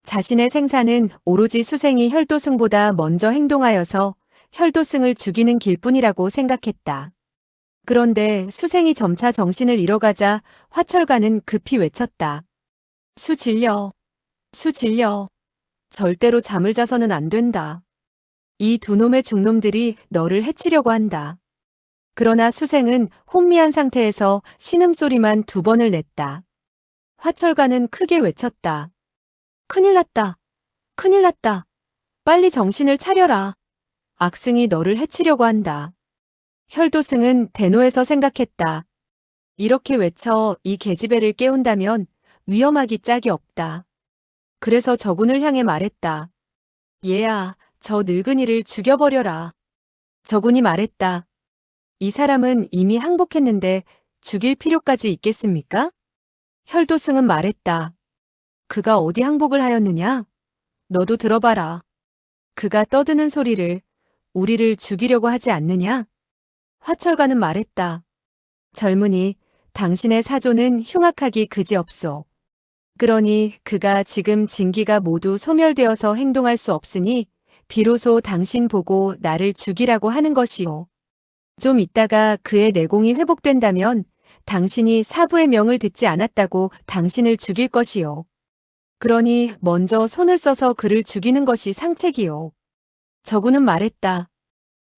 자신의 생사는 오로지 수생이 혈도승보다 먼저 행동하여서 혈도승을 죽이는 길뿐이라고 생각했다. 그런데 수생이 점차 정신을 잃어가자 화철가는 급히 외쳤다. 수질려. 수질려. 절대로 잠을 자서는 안 된다. 이 두 놈의 중놈들이 너를 해치려고 한다. 그러나 수생은 혼미한 상태에서 신음소리만 2번을 냈다. 화철가는 크게 외쳤다. 큰일 났다. 큰일 났다. 빨리 정신을 차려라. 악승이 너를 해치려고 한다. 혈도승은 대노해서 생각했다. 이렇게 외쳐 이 계집애를 깨운다면 위험하기 짝이 없다. 그래서 저군을 향해 말했다. 얘야, 저 늙은이를 죽여버려라. 저군이 말했다. 이 사람은 이미 항복했는데 죽일 필요까지 있겠습니까? 혈도승은 말했다. 그가 어디 항복을 하였느냐? 너도 들어봐라. 그가 떠드는 소리를 우리를 죽이려고 하지 않느냐? 화철가는 말했다. 젊은이, 당신의 사조는 흉악하기 그지없소. 그러니 그가 지금 진기가 모두 소멸되어서 행동할 수 없으니 비로소 당신 보고 나를 죽이라고 하는 것이오. 좀 있다가 그의 내공이 회복된다면 당신이 사부의 명을 듣지 않았다고 당신을 죽일 것이오. 그러니 먼저 손을 써서 그를 죽이는 것이 상책이오. 저구는 말했다.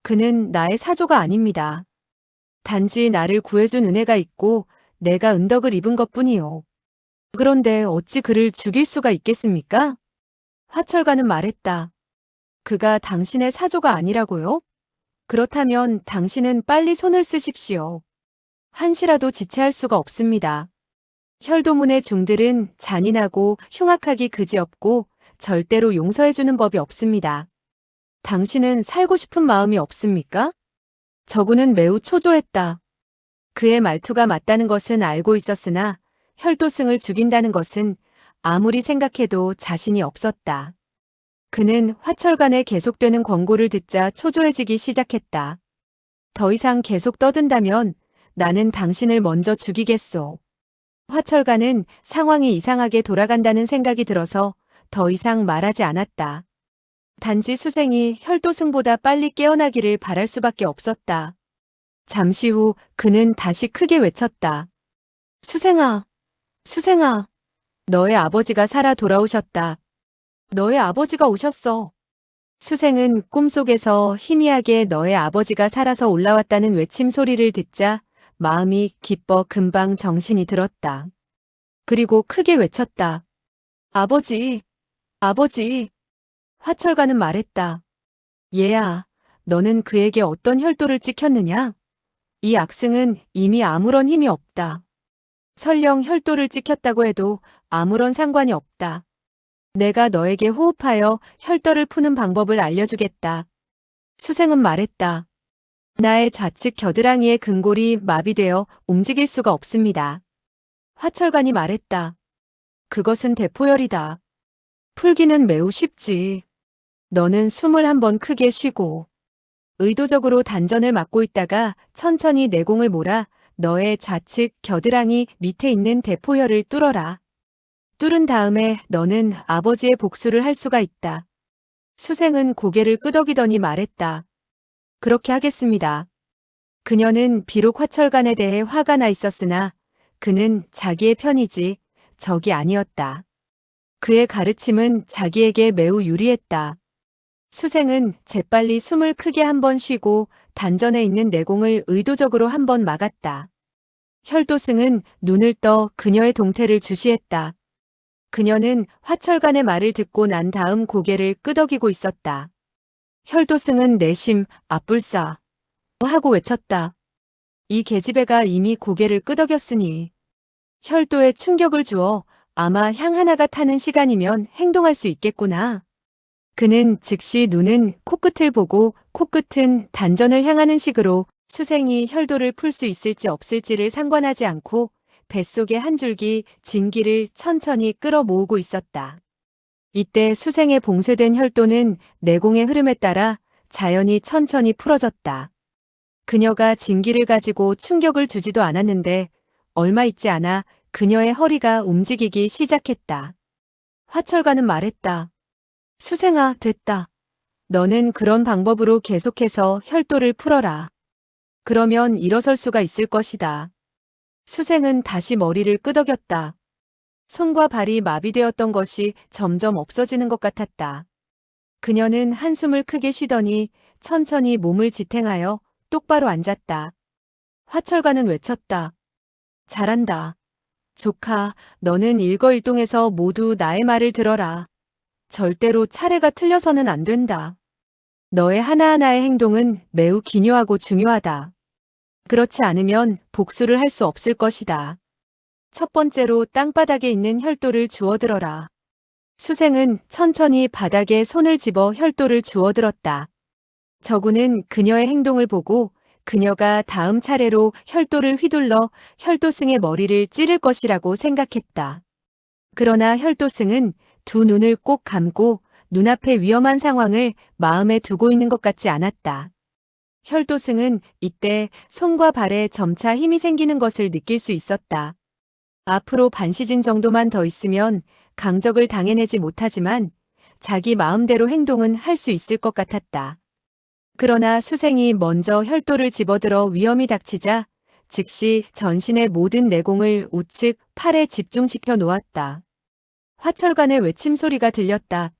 그는 나의 사조가 아닙니다. 단지 나를 구해준 은혜가 있고 내가 은덕을 입은 것뿐이오. 그런데 어찌 그를 죽일 수가 있겠습니까? 화철가는 말했다. 그가 당신의 사조가 아니라고요? 그렇다면 당신은 빨리 손을 쓰십시오. 한시라도 지체할 수가 없습니다. 혈도문의 중들은 잔인하고 흉악하기 그지없고 절대로 용서해주는 법이 없습니다. 당신은 살고 싶은 마음이 없습니까? 저구는 매우 초조했다. 그의 말투가 맞다는 것은 알고 있었으나 혈도승을 죽인다는 것은 아무리 생각해도 자신이 없었다. 그는 화철간의 계속되는 권고를 듣자 초조해지기 시작했다. 더 이상 계속 떠든다면 나는 당신을 먼저 죽이겠소. 화철간은 상황이 이상하게 돌아간다는 생각이 들어서 더 이상 말하지 않았다. 단지 수생이 혈도승보다 빨리 깨어나기를 바랄 수밖에 없었다. 잠시 후 그는 다시 크게 외쳤다. 수생아, 수생아, 너의 아버지가 살아 돌아오셨다. 너의 아버지가 오셨어. 수생은 꿈속에서 희미하게 너의 아버지가 살아서 올라왔다는 외침 소리를 듣자 마음이 기뻐 금방 정신이 들었다. 그리고 크게 외쳤다. 아버지, 아버지. 화철가는 말했다. 얘야, 너는 그에게 어떤 혈도를 찍혔느냐? 이 악승은 이미 아무런 힘이 없다. 설령 혈도를 찍혔다고 해도 아무런 상관이 없다. 내가 너에게 호흡하여 혈도를 푸는 방법을 알려주겠다. 수생은 말했다. 나의 좌측 겨드랑이의 근골이 마비되어 움직일 수가 없습니다. 화철관이 말했다. 그것은 대포열이다. 풀기는 매우 쉽지. 너는 숨을 한번 크게 쉬고 의도적으로 단전을 막고 있다가 천천히 내공을 몰아 너의 좌측 겨드랑이 밑에 있는 대포혈을 뚫어라. 뚫은 다음에 너는 아버지의 복수를 할 수가 있다. 수생은 고개를 끄덕이더니 말했다. 그렇게 하겠습니다. 그녀는 비록 화철간에 대해 화가 나 있었으나 그는 자기의 편이지 적이 아니었다. 그의 가르침은 자기에게 매우 유리했다. 수생은 재빨리 숨을 크게 한 번 쉬고 단전에 있는 내공을 의도적으로 한 번 막았다. 혈도승은 눈을 떠 그녀의 동태를 주시했다. 그녀는 화철간의 말을 듣고 난 다음 고개를 끄덕이고 있었다. 혈도승은 내심 앞불싸 하고 외쳤다. 이 계집애가 이미 고개를 끄덕였으니 혈도에 충격을 주어 아마 향 하나가 타는 시간이면 행동할 수 있겠구나. 그는 즉시 눈은 코끝을 보고 코끝은 단전을 향하는 식으로 수생이 혈도를 풀 수 있을지 없을지를 상관하지 않고 뱃속의 한 줄기 진기를 천천히 끌어모으고 있었다. 이때 수생의 봉쇄된 혈도는 내공의 흐름에 따라 자연히 천천히 풀어졌다. 그녀가 진기를 가지고 충격을 주지도 않았는데 얼마 있지 않아 그녀의 허리가 움직이기 시작했다. 화철가는 말했다. 수생아, 됐다. 너는 그런 방법으로 계속해서 혈도를 풀어라. 그러면 일어설 수가 있을 것이다. 수생은 다시 머리를 끄덕였다. 손과 발이 마비되었던 것이 점점 없어지는 것 같았다. 그녀는 한숨을 크게 쉬더니 천천히 몸을 지탱하여 똑바로 앉았다. 화철가는 외쳤다. 잘한다. 조카, 너는 일거일동에서 모두 나의 말을 들어라. 절대로 차례가 틀려서는 안 된다. 너의 하나하나의 행동은 매우 기묘하고 중요하다. 그렇지 않으면 복수를 할 수 없을 것이다. 첫 번째로 땅바닥에 있는 혈도를 주워들어라. 수생은 천천히 바닥에 손을 집어 혈도를 주워들었다. 저구는 그녀의 행동을 보고 그녀가 다음 차례로 혈도를 휘둘러 혈도승의 머리를 찌를 것이라고 생각했다. 그러나 혈도승은 두 눈을 꼭 감고 눈앞의 위험한 상황을 마음에 두고 있는 것 같지 않았다. 혈도승은 이때 손과 발에 점차 힘이 생기는 것을 느낄 수 있었다. 앞으로 반 시즌 정도만 더 있으면 강적을 당해내지 못하지만 자기 마음대로 행동은 할 수 있을 것 같았다. 그러나 수생이 먼저 혈도를 집어들어 위험이 닥치자 즉시 전신의 모든 내공을 우측 팔에 집중시켜 놓았다. 화철간의 외침 소리가 들렸다.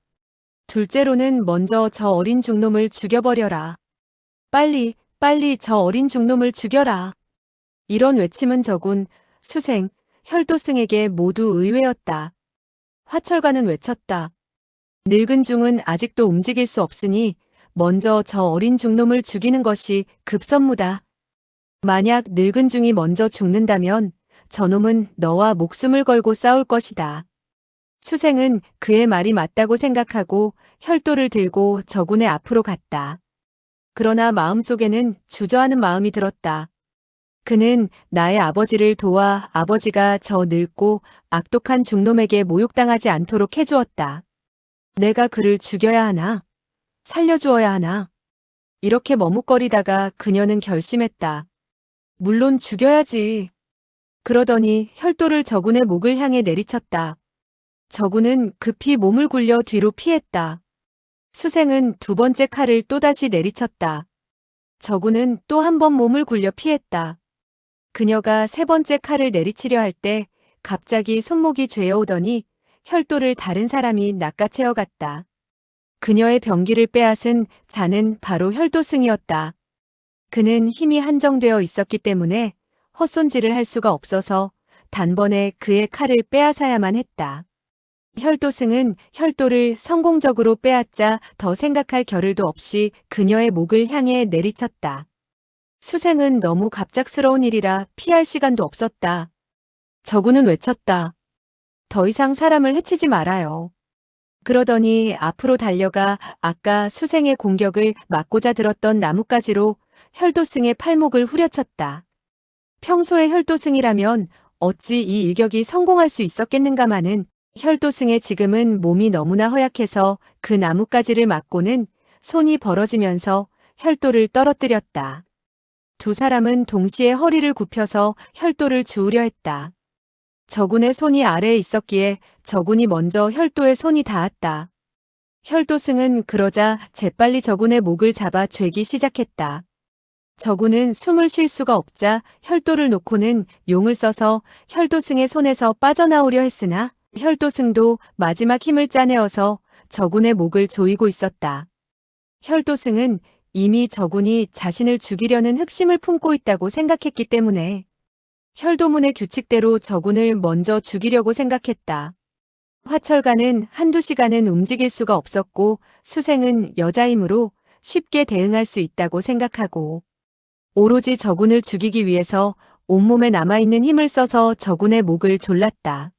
둘째로는 먼저 저 어린 중놈을 죽여버려라. 빨리, 빨리 저 어린 중놈을 죽여라. 이런 외침은 저군, 수생, 혈도승에게 모두 의외였다. 화철간은 외쳤다. 늙은 중은 아직도 움직일 수 없으니 먼저 저 어린 중놈을 죽이는 것이 급선무다. 만약 늙은 중이 먼저 죽는다면 저놈은 너와 목숨을 걸고 싸울 것이다. 수생은 그의 말이 맞다고 생각하고 혈도를 들고 저군의 앞으로 갔다. 그러나 마음속에는 주저하는 마음이 들었다. 그는 나의 아버지를 도와 아버지가 저 늙고 악독한 중놈에게 모욕당하지 않도록 해주었다. 내가 그를 죽여야 하나? 살려주어야 하나? 이렇게 머뭇거리다가 그녀는 결심했다. 물론 죽여야지. 그러더니 혈도를 저군의 목을 향해 내리쳤다. 저군은 급히 몸을 굴려 뒤로 피했다. 수생은 두 번째 칼을 또다시 내리쳤다. 저군은 또 한 번 몸을 굴려 피했다. 그녀가 세 번째 칼을 내리치려 할 때 갑자기 손목이 죄어오더니 혈도를 다른 사람이 낚아채어갔다. 그녀의 병기를 빼앗은 자는 바로 혈도승이었다. 그는 힘이 한정되어 있었기 때문에 헛손질을 할 수가 없어서 단번에 그의 칼을 빼앗아야만 했다. 혈도승은 혈도를 성공적으로 빼앗자 더 생각할 겨를도 없이 그녀의 목을 향해 내리쳤다. 수생은 너무 갑작스러운 일이라 피할 시간도 없었다. 저구는 외쳤다. 더 이상 사람을 해치지 말아요. 그러더니 앞으로 달려가 아까 수생의 공격을 막고자 들었던 나뭇가지로 혈도승의 팔목을 후려쳤다. 평소의 혈도승이라면 어찌 이 일격이 성공할 수 있었겠는가마는 혈도승의 지금은 몸이 너무나 허약해서 그 나뭇가지를 맞고는 손이 벌어지면서 혈도를 떨어뜨렸다. 두 사람은 동시에 허리를 굽혀서 혈도를 주우려 했다. 저군의 손이 아래에 있었기에 저군이 먼저 혈도에 손이 닿았다. 혈도승은 그러자 재빨리 저군의 목을 잡아 죄기 시작했다. 저군은 숨을 쉴 수가 없자 혈도를 놓고는 용을 써서 혈도승의 손에서 빠져나오려 했으나 혈도승도 마지막 힘을 짜내어서 저군의 목을 조이고 있었다. 혈도승은 이미 저군이 자신을 죽이려는 흑심을 품고 있다고 생각했기 때문에 혈도문의 규칙대로 저군을 먼저 죽이려고 생각했다. 화철가는 한두 시간은 움직일 수가 없었고 수생은 여자이므로 쉽게 대응할 수 있다고 생각하고 오로지 저군을 죽이기 위해서 온몸에 남아있는 힘을 써서 저군의 목을 졸랐다.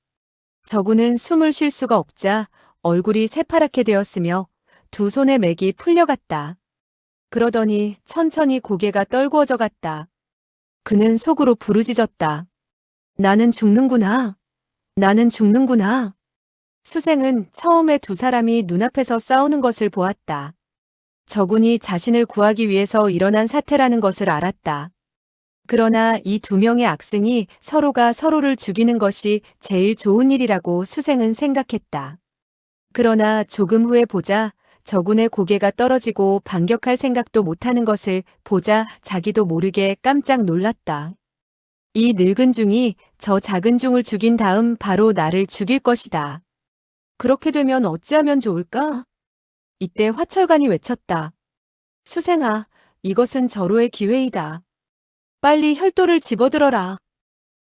저군은 숨을 쉴 수가 없자 얼굴이 새파랗게 되었으며 두 손의 맥이 풀려갔다. 그러더니 천천히 고개가 떨구어져 갔다. 그는 속으로 부르짖었다. 나는 죽는구나. 나는 죽는구나. 수생은 처음에 두 사람이 눈앞에서 싸우는 것을 보았다. 저군이 자신을 구하기 위해서 일어난 사태라는 것을 알았다. 그러나 이 두 명의 악승이 서로가 서로를 죽이는 것이 제일 좋은 일이라고 수생은 생각했다. 그러나 조금 후에 보자 저군의 고개가 떨어지고 반격할 생각도 못하는 것을 보자 자기도 모르게 깜짝 놀랐다. 이 늙은 중이 저 작은 중을 죽인 다음 바로 나를 죽일 것이다. 그렇게 되면 어찌하면 좋을까? 이때 화철관이 외쳤다. 수생아, 이것은 절호의 기회이다. 빨리 혈도를 집어들어라.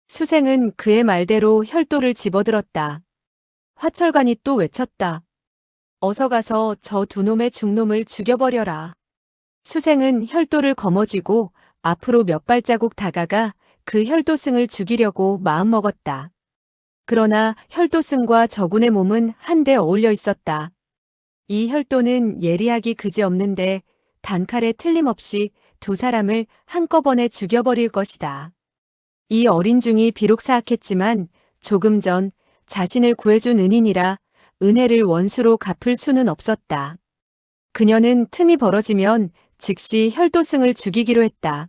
수생은 그의 말대로 혈도를 집어들었다. 화철관이 또 외쳤다. 어서 가서 저 두 놈의 중놈을 죽여버려라. 수생은 혈도를 거머쥐고 앞으로 몇 발자국 다가가 그 혈도승을 죽이려고 마음먹었다. 그러나 혈도승과 저군의 몸은 한데 어울려 있었다. 이 혈도는 예리하기 그지없는데 단칼에 틀림없이 두 사람을 한꺼번에 죽여버릴 것이다. 이 어린 중이 비록 사악했지만 조금 전 자신을 구해준 은인이라 은혜를 원수로 갚을 수는 없었다. 그녀는 틈이 벌어지면 즉시 혈도승을 죽이기로 했다.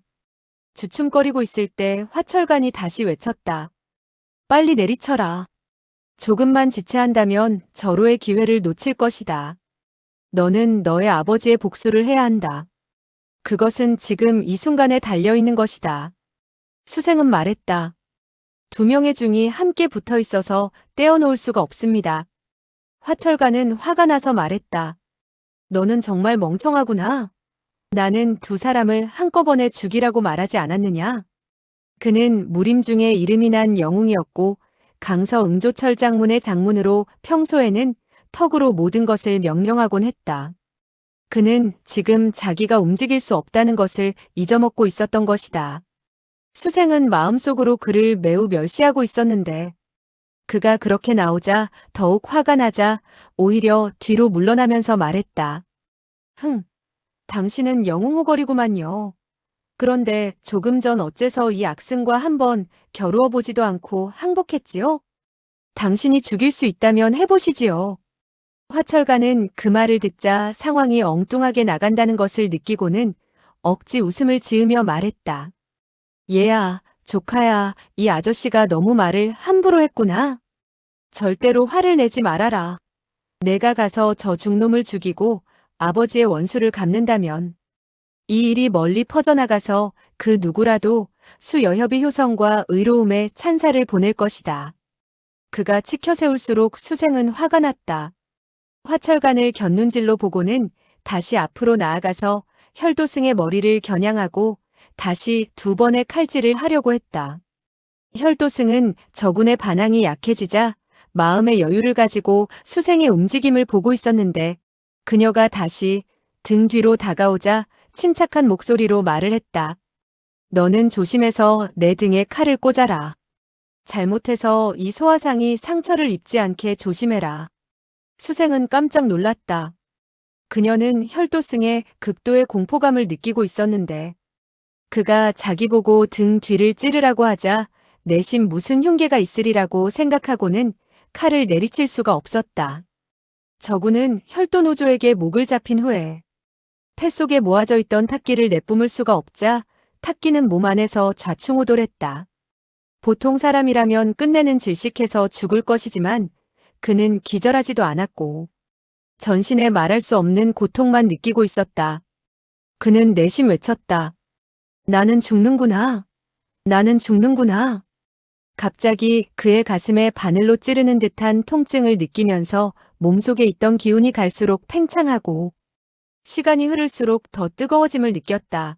주춤거리고 있을 때 화철관이 다시 외쳤다. 빨리 내리쳐라. 조금만 지체한다면 절호의 기회를 놓칠 것이다. 너는 너의 아버지의 복수를 해야 한다. 그것은 지금 이 순간에 달려있는 것이다. 수생은 말했다. 두 명의 중이 함께 붙어 있어서 떼어놓을 수가 없습니다. 화철관은 화가 나서 말했다. 너는 정말 멍청하구나. 나는 두 사람을 한꺼번에 죽이라고 말하지 않았느냐? 그는 무림 중에 이름이 난 영웅이었고 강서응조철 장문의 장문으로 평소에는 턱으로 모든 것을 명령하곤 했다. 그는 지금 자기가 움직일 수 없다는 것을 잊어먹고 있었던 것이다. 수생은 마음속으로 그를 매우 멸시하고 있었는데 그가 그렇게 나오자 더욱 화가 나자 오히려 뒤로 물러나면서 말했다. 당신은 영웅호거리구만요. 그런데 조금 전 어째서 이 악승과 한번 겨루어 보지도 않고 항복했지요? 당신이 죽일 수 있다면 해보시지요. 화철가는 그 말을 듣자 상황이 엉뚱하게 나간다는 것을 느끼고는 억지 웃음을 지으며 말했다. 얘야, 조카야, 이 아저씨가 너무 말을 함부로 했구나. 절대로 화를 내지 말아라. 내가 가서 저 중놈을 죽이고 아버지의 원수를 갚는다면 이 일이 멀리 퍼져나가서 그 누구라도 수여협의 효성과 의로움에 찬사를 보낼 것이다. 그가 치켜세울수록 수생은 화가 났다. 화철관을 곁눈질로 보고는 다시 앞으로 나아가서 혈도승의 머리를 겨냥하고 다시 두 번의 칼질을 하려고 했다. 혈도승은 저군의 반항이 약해지자 마음의 여유를 가지고 수생의 움직임을 보고 있었는데 그녀가 다시 등 뒤로 다가오자 침착한 목소리로 말을 했다. 너는 조심해서 내 등에 칼을 꽂아라. 잘못해서 이 소화상이 상처를 입지 않게 조심해라. 수생은 깜짝 놀랐다. 그녀는 혈도승의 극도의 공포감을 느끼고 있었는데 그가 자기 보고 등 뒤를 찌르라고 하자 내심 무슨 흉계가 있으리라고 생각하고는 칼을 내리칠 수가 없었다. 저군은 혈도노조에게 목을 잡힌 후에 폐 속에 모아져 있던 탁기를 내뿜을 수가 없자 탁기는 몸 안에서 좌충우돌했다. 보통 사람이라면 끝내는 질식해서 죽을 것이지만 그는 기절하지도 않았고 전신에 말할 수 없는 고통만 느끼고 있었다. 그는 내심 외쳤다. 나는 죽는구나. 나는 죽는구나. 갑자기 그의 가슴에 바늘로 찌르는 듯한 통증을 느끼면서 몸속에 있던 기운이 갈수록 팽창하고 시간이 흐를수록 더 뜨거워짐을 느꼈다.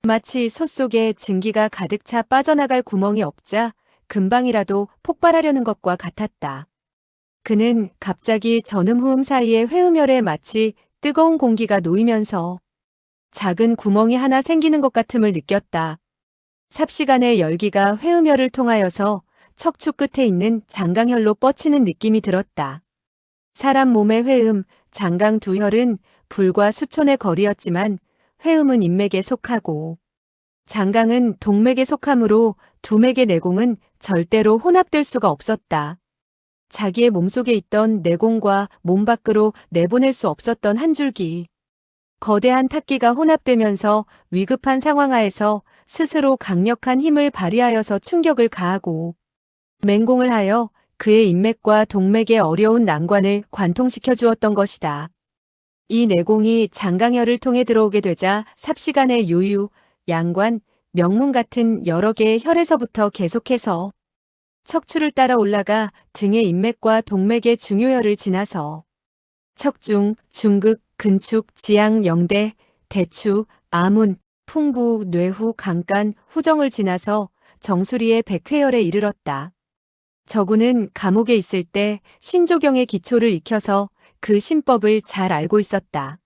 마치 솥 속에 증기가 가득 차 빠져나갈 구멍이 없자 금방이라도 폭발하려는 것과 같았다. 그는 갑자기 전음후음 사이에 회음혈에 마치 뜨거운 공기가 놓이면서 작은 구멍이 하나 생기는 것 같음을 느꼈다. 삽시간에 열기가 회음혈을 통하여서 척추 끝에 있는 장강혈로 뻗치는 느낌이 들었다. 사람 몸의 회음, 장강 두 혈은 불과 수촌의 거리였지만 회음은 인맥에 속하고 장강은 동맥에 속하므로 두 맥의 내공은 절대로 혼합될 수가 없었다. 자기의 몸속에 있던 내공과 몸 밖으로 내보낼 수 없었던 한 줄기. 거대한 탁기가 혼합되면서 위급한 상황하에서 스스로 강력한 힘을 발휘하여서 충격을 가하고 맹공을 하여 그의 인맥과 동맥의 어려운 난관을 관통시켜 주었던 것이다. 이 내공이 장강혈을 통해 들어오게 되자 삽시간의 요유, 양관, 명문 같은 여러 개의 혈에서부터 계속해서 척추를 따라 올라가 등의 인맥과 동맥의 중요혈을 지나서 척중, 중극, 근축, 지양, 영대, 대추, 아문, 풍부, 뇌후, 강간, 후정을 지나서 정수리의 백회혈에 이르렀다. 저구는 감옥에 있을 때 신조경의 기초를 익혀서 그 신법을 잘 알고 있었다.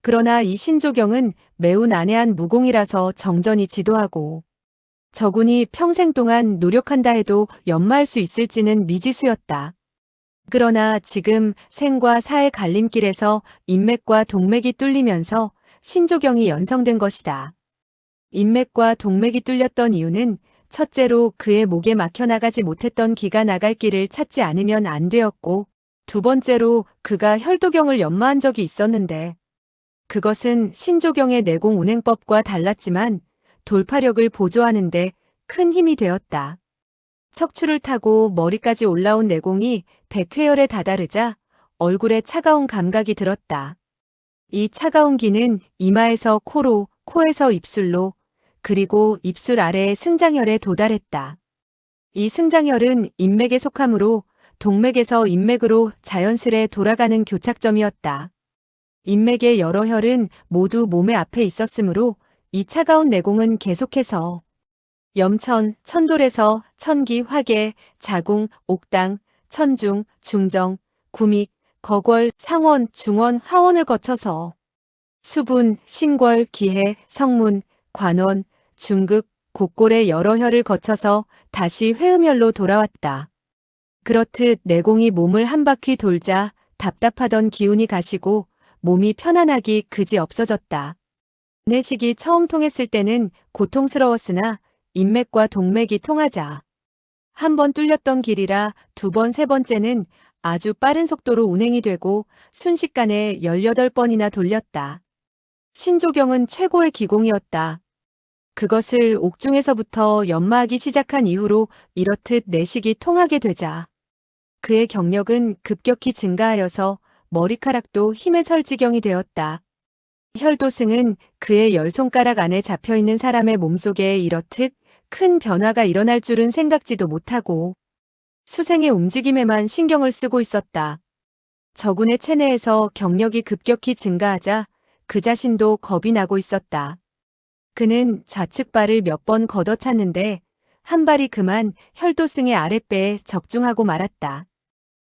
그러나 이 신조경은 매우 난해한 무공이라서 정전이 지도하고 저군이 평생 동안 노력한다 해도 연마할 수 있을지는 미지수였다. 그러나 지금 생과 사의 갈림길에서 인맥과 동맥이 뚫리면서 신조경이 연성된 것이다. 인맥과 동맥이 뚫렸던 이유는 첫째로 그의 목에 막혀 나가지 못했던 기가 나갈 길을 찾지 않으면 안 되었고, 두 번째로 그가 혈도경을 연마한 적이 있었는데 그것은 신조경의 내공 운행법과 달랐지만 돌파력을 보조하는데 큰 힘이 되었다. 척추를 타고 머리까지 올라온 내공이 백회혈에 다다르자 얼굴에 차가운 감각이 들었다. 이 차가운 기는 이마에서 코로, 코에서 입술로, 그리고 입술 아래의 승장혈에 도달했다. 이 승장혈은 인맥에 속하므로 동맥에서 인맥으로 자연스레 돌아가는 교착점이었다. 인맥의 여러 혈은 모두 몸의 앞에 있었으므로 이 차가운 내공은 계속해서 염천, 천돌에서 천기, 화계, 자궁, 옥당, 천중, 중정, 구믹, 거궐, 상원, 중원, 하원을 거쳐서 수분, 신궐, 기해, 성문, 관원, 중극, 곡골의 여러 혈을 거쳐서 다시 회음혈로 돌아왔다. 그렇듯 내공이 몸을 한 바퀴 돌자 답답하던 기운이 가시고 몸이 편안하기 그지 없어졌다. 내식이 처음 통했을 때는 고통스러웠으나 인맥과 동맥이 통하자 한 번 뚫렸던 길이라 두 번, 세 번째는 아주 빠른 속도로 운행이 되고 순식간에 18번이나 돌렸다. 신조경은 최고의 기공이었다. 그것을 옥중에서부터 연마하기 시작한 이후로 이렇듯 내식이 통하게 되자 그의 경력은 급격히 증가하여서 머리카락도 힘에 설 지경이 되었다. 혈도승은 그의 10손가락 안에 잡혀있는 사람의 몸속에 이렇듯 큰 변화가 일어날 줄은 생각지도 못하고 수생의 움직임에만 신경을 쓰고 있었다. 저군의 체내에서 경력이 급격히 증가하자 그 자신도 겁이 나고 있었다. 그는 좌측 발을 몇 번 걷어찼는데 한 발이 그만 혈도승의 아랫배에 적중하고 말았다.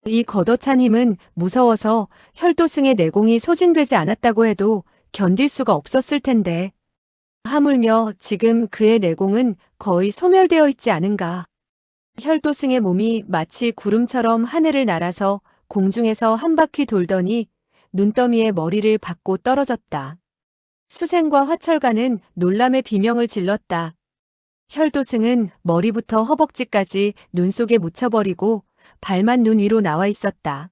이 걷어찬 힘은 무서워서 혈도승의 내공이 소진되지 않았다고 해도 견딜 수가 없었을 텐데 하물며 지금 그의 내공은 거의 소멸되어 있지 않은가. 혈도승의 몸이 마치 구름처럼 하늘을 날아서 공중에서 한 바퀴 돌더니 눈더미에 머리를 박고 떨어졌다. 수생과 화철가는 놀람의 비명을 질렀다. 혈도승은 머리부터 허벅지까지 눈 속에 묻혀버리고 발만 눈 위로 나와 있었다.